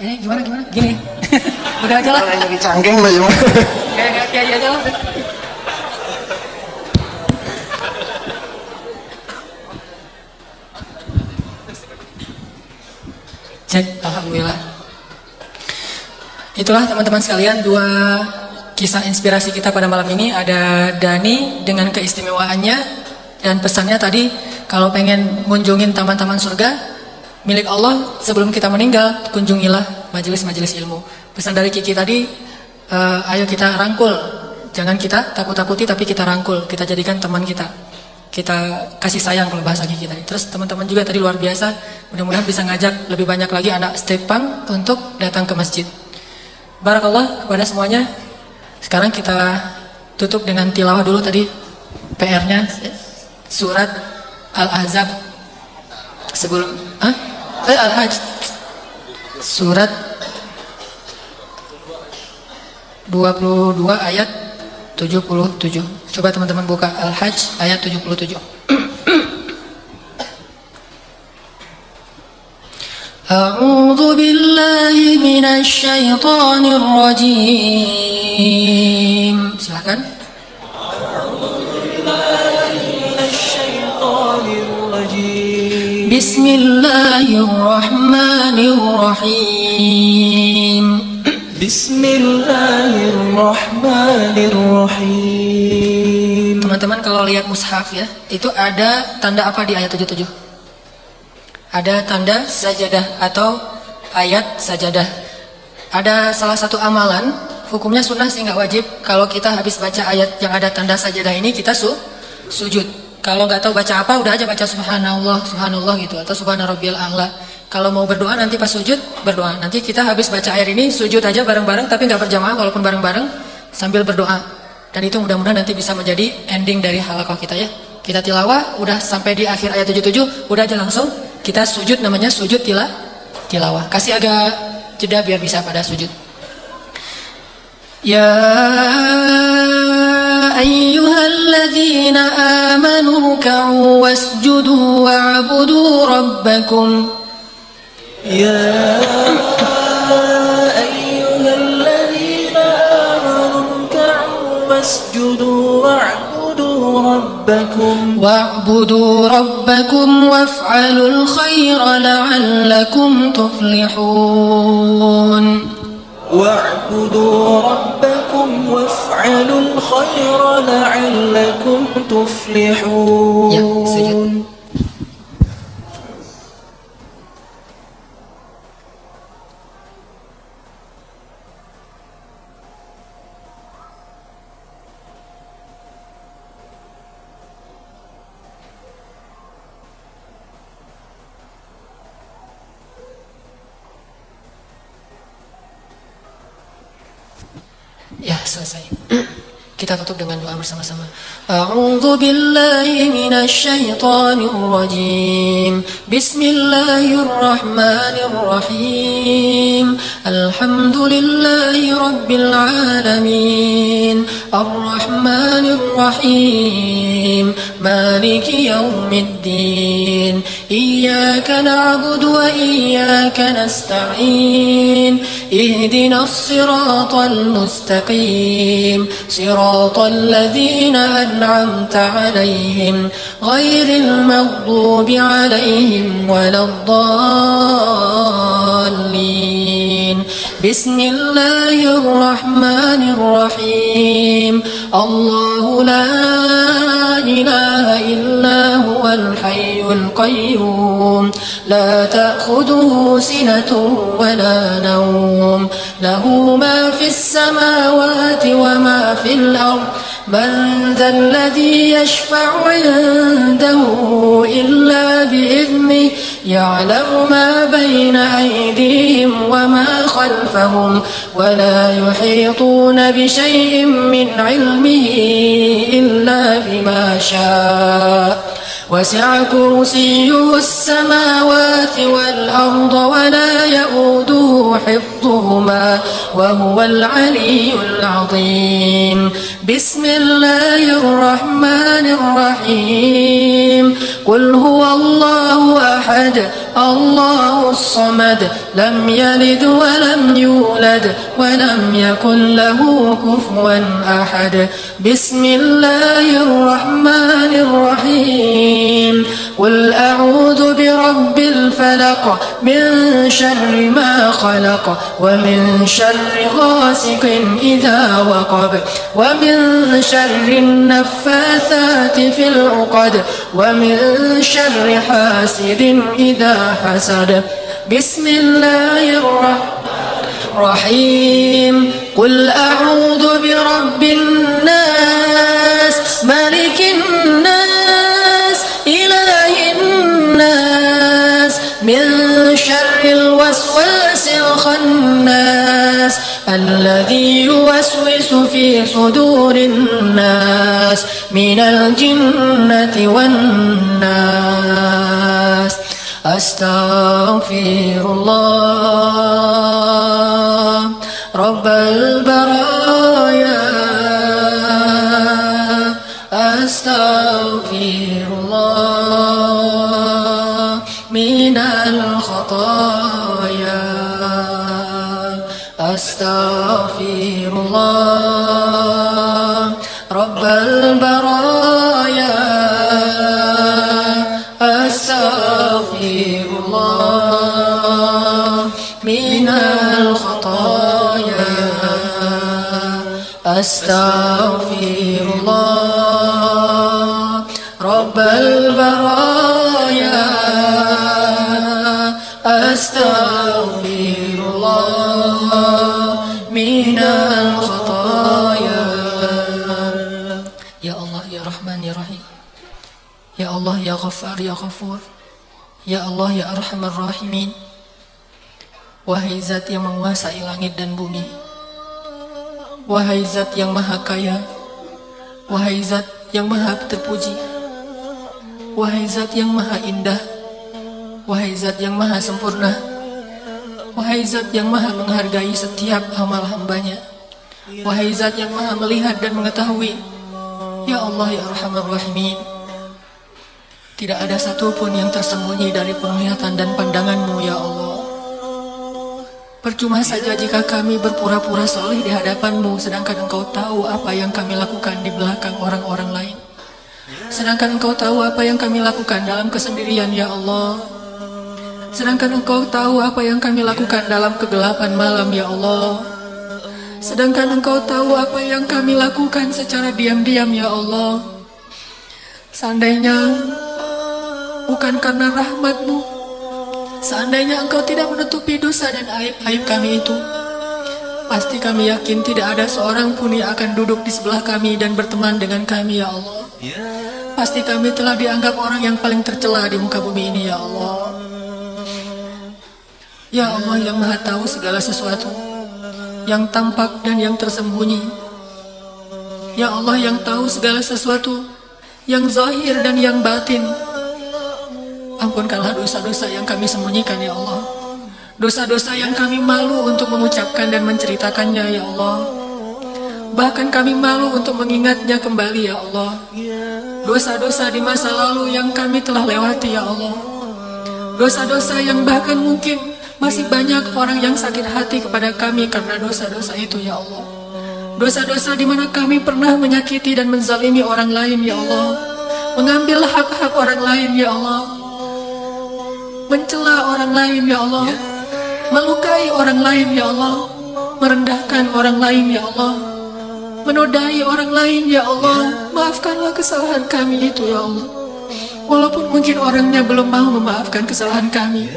ini gimana? Gini. Udah aja lah. Lagi canggeng lah ya. Kayak aja lah. Cek, alhamdulillah. Itulah teman-teman sekalian, 2 kisah inspirasi kita pada malam ini. Ada Dani dengan keistimewaannya dan pesannya tadi, kalau pengen kunjungin taman-taman surga milik Allah sebelum kita meninggal, kunjungilah majelis-majelis ilmu. Pesan dari Kiki tadi, ayo kita rangkul, jangan kita takut-takuti tapi kita rangkul, kita jadikan teman kita kasih sayang kalau bahasa Kiki tadi. Terus teman-teman juga tadi luar biasa, mudah-mudahan bisa ngajak lebih banyak lagi anak Stepang untuk datang ke masjid. Barakallah kepada semuanya. Sekarang kita tutup dengan tilawah dulu tadi PR-nya, surat Al-Ahzab sebelum Al-Hajj, surat 22 ayat 77. Coba teman-teman buka Al-Hajj ayat 77. A'udzu billahi minasy syaithanir rajim. Silakan. Bismillahirrahmanirrahim. Bismillahirrahmanirrahim. Teman-teman kalau lihat mushaf ya, itu ada tanda apa di ayat 77? Ada tanda sajadah atau ayat sajadah. Ada salah satu amalan, hukumnya sunnah sih nggak wajib. Kalau kita habis baca ayat yang ada tanda sajadah ini, kita sujud. Kalau nggak tahu baca apa, udah aja baca subhanallah, subhanallah gitu, atau subhana rabbiyal a'la. Kalau mau berdoa nanti pas sujud, berdoa. Nanti kita habis baca ayat ini, sujud aja bareng-bareng, tapi nggak berjamaah, walaupun bareng-bareng, sambil berdoa. Dan itu mudah-mudahan nanti bisa menjadi ending dari halaqah kita ya. Kita tilawah, udah sampai di akhir ayat 77, udah aja langsung kita sujud, namanya sujud tilawah. Kasih agak jeda biar bisa pada sujud. Ya ayyuhalladzina amanu ka'u wasjudu wa'budu rabbakum. يا أيها الذين آمنوا اركعوا واسجدوا واعبدوا ربكم وافعلوا الخير لعلكم تفلحون. واعبدوا ربكم وافعلوا الخير لعلكم تفلحون. Ya, selesai. Kita tutup dengan doa bersama-sama. A'udzu billahi minasy syaithanir rajim. Bismillahirrahmanirrahim. Alhamdulillahi rabbil alamin. Arrahmanir rahim. Maliki yaumiddin. Iyyaka na'budu wa iyyaka nasta'in. Ihdinas siratal mustaqim. صراط الذين أنعمت عليهم غير المغضوب عليهم ولا الضالين. بسم الله الرحمن الرحيم. الله لا إله إلا هو الحي القيوم لا تأخذه سنة ولا نوم له ما في السماوات وما في الأرض من ذا الذي يشفع عنده إلا بإذنه يعلم ما بين أيديهم وما خلفهم ولا يحيطون بشيء من علمه إلا بما شاء وسع كرسيه السماوات والأرض ولا يؤوده حفظهما وهو العلي العظيم. بسم الله الرحمن الرحيم. قل هو الله أحد الله الصمد لم يلد ولم يولد ولم يكن له كفوا أحد. بسم الله الرحمن الرحيم. قل أعوذ برب الفلق من شر ما خلق ومن شر غاسق إذا وقب ومن شر النفاثات في العقد ومن شر حاسد إذا حسد. بسم الله الرحمن الرحيم. قل أعوذ برب الناس ملك الناس إله الناس من شر الوسواس الخناس الذي يوسوس في صدور الناس من الجنة والناس. أستغفر الله رب البرايا. أستغفر الله من الخطايا. أستغفر الله رب البرايا. أستغفر الله من الخطايا. أستغفر الله رب البرايا. أستغفر الله من الخطايا. يا الله يا رحمن يا رحيم. يا الله يا غفار يا غفور. Ya Allah ya Arhamar Rahimin. Wahai zat yang menguasai langit dan bumi, wahai zat yang maha kaya, wahai zat yang maha terpuji, wahai zat yang maha indah, wahai zat yang maha sempurna, wahai zat yang maha menghargai setiap amal hambanya, wahai zat yang maha melihat dan mengetahui. Ya Allah ya Arhamar Rahimin, tidak ada satupun yang tersembunyi dari penglihatan dan pandangan-Mu ya Allah. Percuma saja jika kami berpura-pura soleh di hadapan-Mu, sedangkan Engkau tahu apa yang kami lakukan di belakang orang-orang lain. Sedangkan Engkau tahu apa yang kami lakukan dalam kesendirian ya Allah. Sedangkan Engkau tahu apa yang kami lakukan dalam kegelapan malam ya Allah. Sedangkan Engkau tahu apa yang kami lakukan secara diam-diam ya Allah. Seandainya bukan karena rahmat-Mu, seandainya Engkau tidak menutupi dosa dan aib-aib kami itu, pasti kami yakin tidak ada seorang pun yang akan duduk di sebelah kami dan berteman dengan kami ya Allah. Pasti kami telah dianggap orang yang paling tercela di muka bumi ini ya Allah. Ya Allah yang Maha tahu segala sesuatu, yang tampak dan yang tersembunyi. Ya Allah yang tahu segala sesuatu, yang zahir dan yang batin. Ampunkanlah dosa-dosa yang kami sembunyikan ya Allah. Dosa-dosa yang kami malu untuk mengucapkan dan menceritakannya ya Allah. Bahkan kami malu untuk mengingatnya kembali ya Allah. Dosa-dosa di masa lalu yang kami telah lewati ya Allah. Dosa-dosa yang bahkan mungkin masih banyak orang yang sakit hati kepada kami karena dosa-dosa itu ya Allah. Dosa-dosa di mana kami pernah menyakiti dan menzalimi orang lain ya Allah. Mengambil hak-hak orang lain ya Allah. Mencela orang lain ya Allah. Melukai orang lain ya Allah. Merendahkan orang lain ya Allah. Menodai orang lain ya Allah. Maafkanlah kesalahan kami itu ya Allah. Walaupun mungkin orangnya belum mau memaafkan kesalahan kami.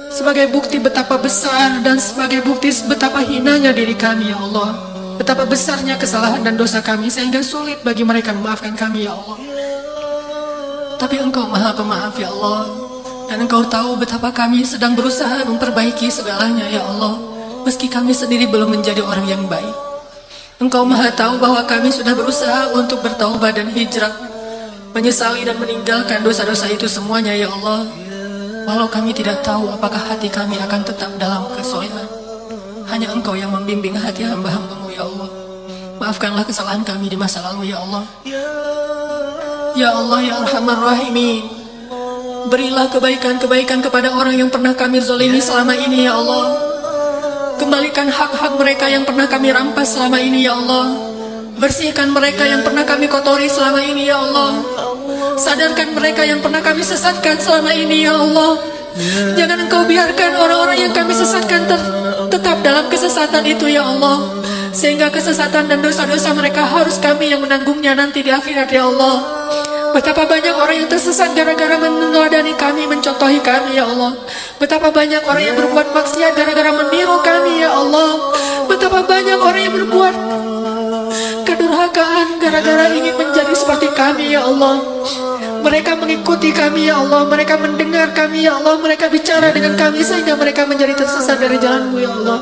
Sebagai bukti betapa besar dan sebagai bukti betapa hinanya diri kami ya Allah. Betapa besarnya kesalahan dan dosa kami sehingga sulit bagi mereka memaafkan kami ya Allah. Tapi Engkau Maha Pemaaf ya Allah. Dan Engkau tahu betapa kami sedang berusaha memperbaiki segalanya ya Allah. Meski kami sendiri belum menjadi orang yang baik. Engkau Maha tahu bahwa kami sudah berusaha untuk bertaubat dan hijrah, menyesali dan meninggalkan dosa-dosa itu semuanya ya Allah. Walau kami tidak tahu apakah hati kami akan tetap dalam kesolehan. Hanya Engkau yang membimbing hati hamba-hamba-Mu ya Allah. Maafkanlah kesalahan kami di masa lalu ya Allah. Ya Allah ya Arhamar Rahimin, berilah kebaikan-kebaikan kepada orang yang pernah kami zalimi selama ini ya Allah. Kembalikan hak-hak mereka yang pernah kami rampas selama ini ya Allah. Bersihkan mereka yang pernah kami kotori selama ini ya Allah. Sadarkan mereka yang pernah kami sesatkan selama ini ya Allah. Jangan Engkau biarkan orang-orang yang kami sesatkan tetap dalam kesesatan itu ya Allah. Sehingga kesesatan dan dosa-dosa mereka harus kami yang menanggungnya nanti di akhirat ya Allah. Betapa banyak orang yang tersesat gara-gara meneladani kami, mencontohi kami ya Allah. Betapa banyak orang yang berbuat maksiat gara-gara meniru kami ya Allah. Betapa banyak orang yang berbuat kedurhakaan gara-gara ingin menjadi seperti kami ya Allah. Mereka mengikuti kami ya Allah. Mereka mendengar kami ya Allah. Mereka bicara dengan kami sehingga mereka menjadi tersesat dari jalan-Mu ya Allah.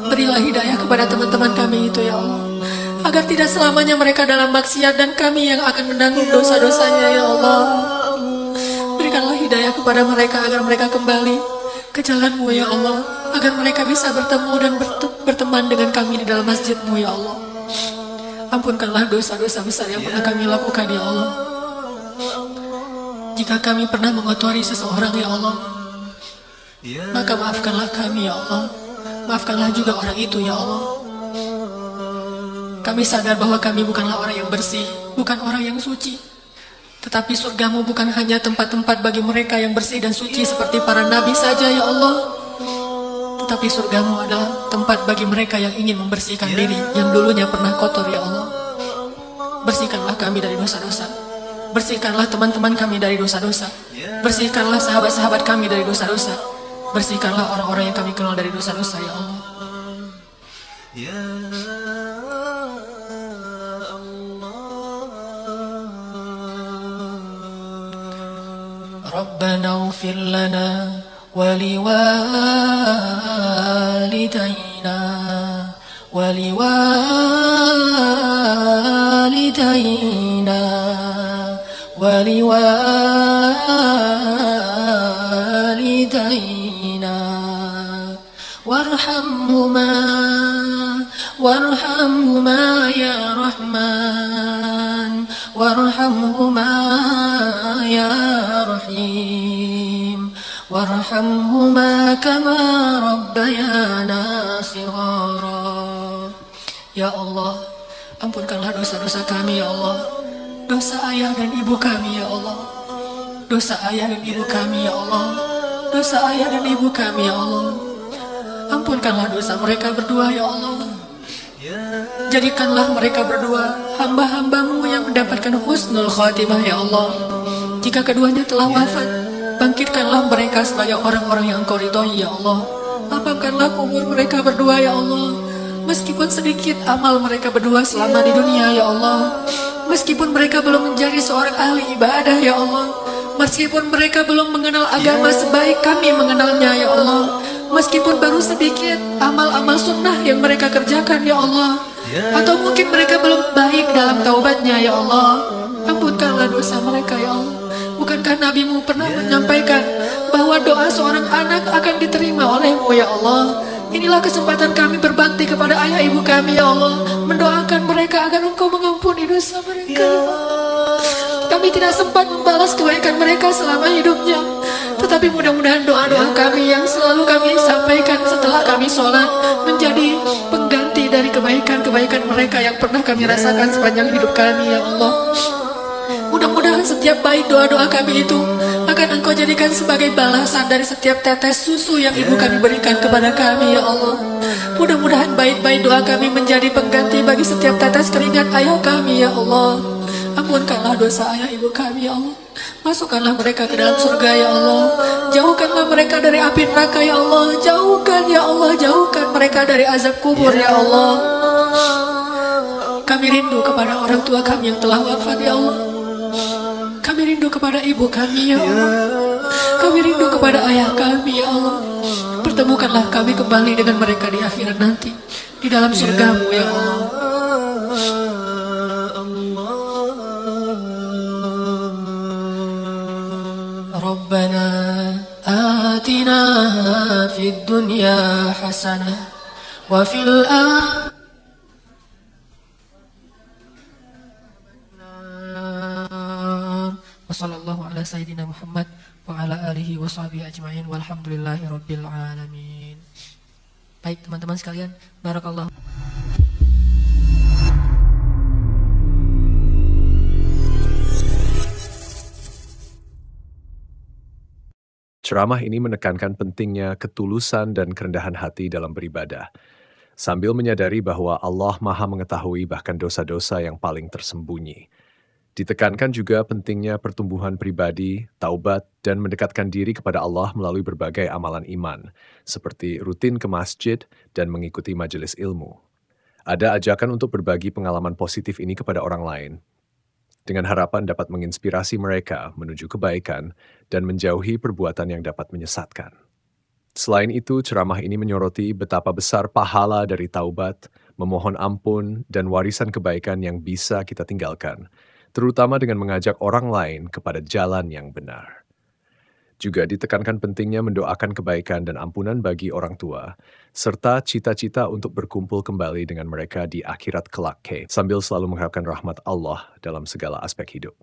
Berilah hidayah kepada teman-teman kami itu ya Allah, agar tidak selamanya mereka dalam maksiat dan kami yang akan menanggung dosa-dosanya ya Allah. Berikanlah hidayah kepada mereka agar mereka kembali ke jalan-Mu ya Allah, agar mereka bisa bertemu dan berteman dengan kami di dalam masjid-Mu ya Allah. Ampunkanlah dosa-dosa besar yang pernah kami lakukan ya Allah. Jika kami pernah mengotori seseorang ya Allah, maka maafkanlah kami ya Allah. Maafkanlah juga orang itu ya Allah. Kami sadar bahwa kami bukanlah orang yang bersih, bukan orang yang suci. Tetapi surga-Mu bukan hanya tempat-tempat bagi mereka yang bersih dan suci seperti para nabi saja ya Allah. Tetapi surga-Mu adalah tempat bagi mereka yang ingin membersihkan diri, yang dulunya pernah kotor ya Allah. Bersihkanlah kami dari dosa-dosa. Bersihkanlah teman-teman kami dari dosa-dosa. Bersihkanlah sahabat-sahabat kami dari dosa-dosa. Bersihkanlah orang-orang yang kami kenal dari dosa-dosa ya Allah. Rabbana ighfir lana wa liwalidayna warhamhuma ya Rahman warhamhuma ya Rahim warhamhuma kama rabbayana shighara. Ya Allah, ampunkanlah dosa-dosa kami ya Allah. Dosa ayah dan ibu kami ya Allah. Dosa ayah dan ibu kami ya Allah. Dosa ayah dan ibu kami ya Allah. Ampunkanlah dosa mereka berdua ya Allah. Jadikanlah mereka berdua hamba-hambamu yang mendapatkan husnul khatimah ya Allah. Jika keduanya telah wafat, bangkitkanlah mereka sebagai orang-orang yang Engkau ridhoi ya Allah. Lapangkanlah kubur mereka berdua ya Allah. Meskipun sedikit amal mereka berdua selama di dunia ya Allah. Meskipun mereka belum menjadi seorang ahli ibadah ya Allah. Meskipun mereka belum mengenal agama sebaik kami mengenalnya ya Allah. Meskipun baru sedikit amal-amal sunnah yang mereka kerjakan ya Allah. Atau mungkin mereka belum baik dalam taubatnya ya Allah. Ampunkanlah dosa mereka ya Allah. Bukankah Nabi-Mu pernah menyampaikan bahwa doa seorang anak akan diterima oleh-Mu ya Allah. Inilah kesempatan kami berbakti kepada ayah ibu kami ya Allah. Mendoakan mereka agar Engkau mengampuni dosa mereka ya Allah. Kami tidak sempat membalas kebaikan mereka selama hidupnya. Tetapi mudah-mudahan doa-doa kami yang selalu kami sampaikan setelah kami sholat menjadi pengganti dari kebaikan-kebaikan mereka yang pernah kami rasakan sepanjang hidup kami ya Allah. Mudah-mudahan setiap baik doa-doa kami itu akan Engkau jadikan sebagai balasan dari setiap tetes susu yang ibu kami berikan kepada kami ya Allah. Mudah-mudahan baik-baik doa kami menjadi pengganti bagi setiap tetes keringat ayah kami ya Allah. Ampunkanlah dosa ayah ibu kami ya Allah. Masukkanlah mereka ke dalam surga ya Allah. Jauhkanlah mereka dari api neraka ya Allah. Jauhkan ya Allah, jauhkan mereka dari azab kubur ya Allah. Kami rindu kepada orang tua kami yang telah wafat ya Allah. Kami rindu kepada ibu kami ya Allah. Kami rindu kepada ayah kami ya Allah. Pertemukanlah kami kembali dengan mereka di akhirat nanti, di dalam surga-Mu ya Allah. Rabbana atina fid dunya hasanah wa fil akhirati wa sallallahu ala sayyidina Muhammad wa ala alihi wa sahbihi ajma'in walhamdulillahi rabbil alamin. Baik teman-teman sekalian, barakallah. Ceramah ini menekankan pentingnya ketulusan dan kerendahan hati dalam beribadah, sambil menyadari bahwa Allah Maha mengetahui bahkan dosa-dosa yang paling tersembunyi. Ditekankan juga pentingnya pertumbuhan pribadi, taubat, dan mendekatkan diri kepada Allah melalui berbagai amalan iman, seperti rutin ke masjid dan mengikuti majelis ilmu. Ada ajakan untuk berbagi pengalaman positif ini kepada orang lain, dengan harapan dapat menginspirasi mereka menuju kebaikan dan menjauhi perbuatan yang dapat menyesatkan. Selain itu, ceramah ini menyoroti betapa besar pahala dari taubat, memohon ampun, dan warisan kebaikan yang bisa kita tinggalkan, terutama dengan mengajak orang lain kepada jalan yang benar. Juga ditekankan pentingnya mendoakan kebaikan dan ampunan bagi orang tua, serta cita-cita untuk berkumpul kembali dengan mereka di akhirat kelak, sambil selalu mengharapkan rahmat Allah dalam segala aspek hidup.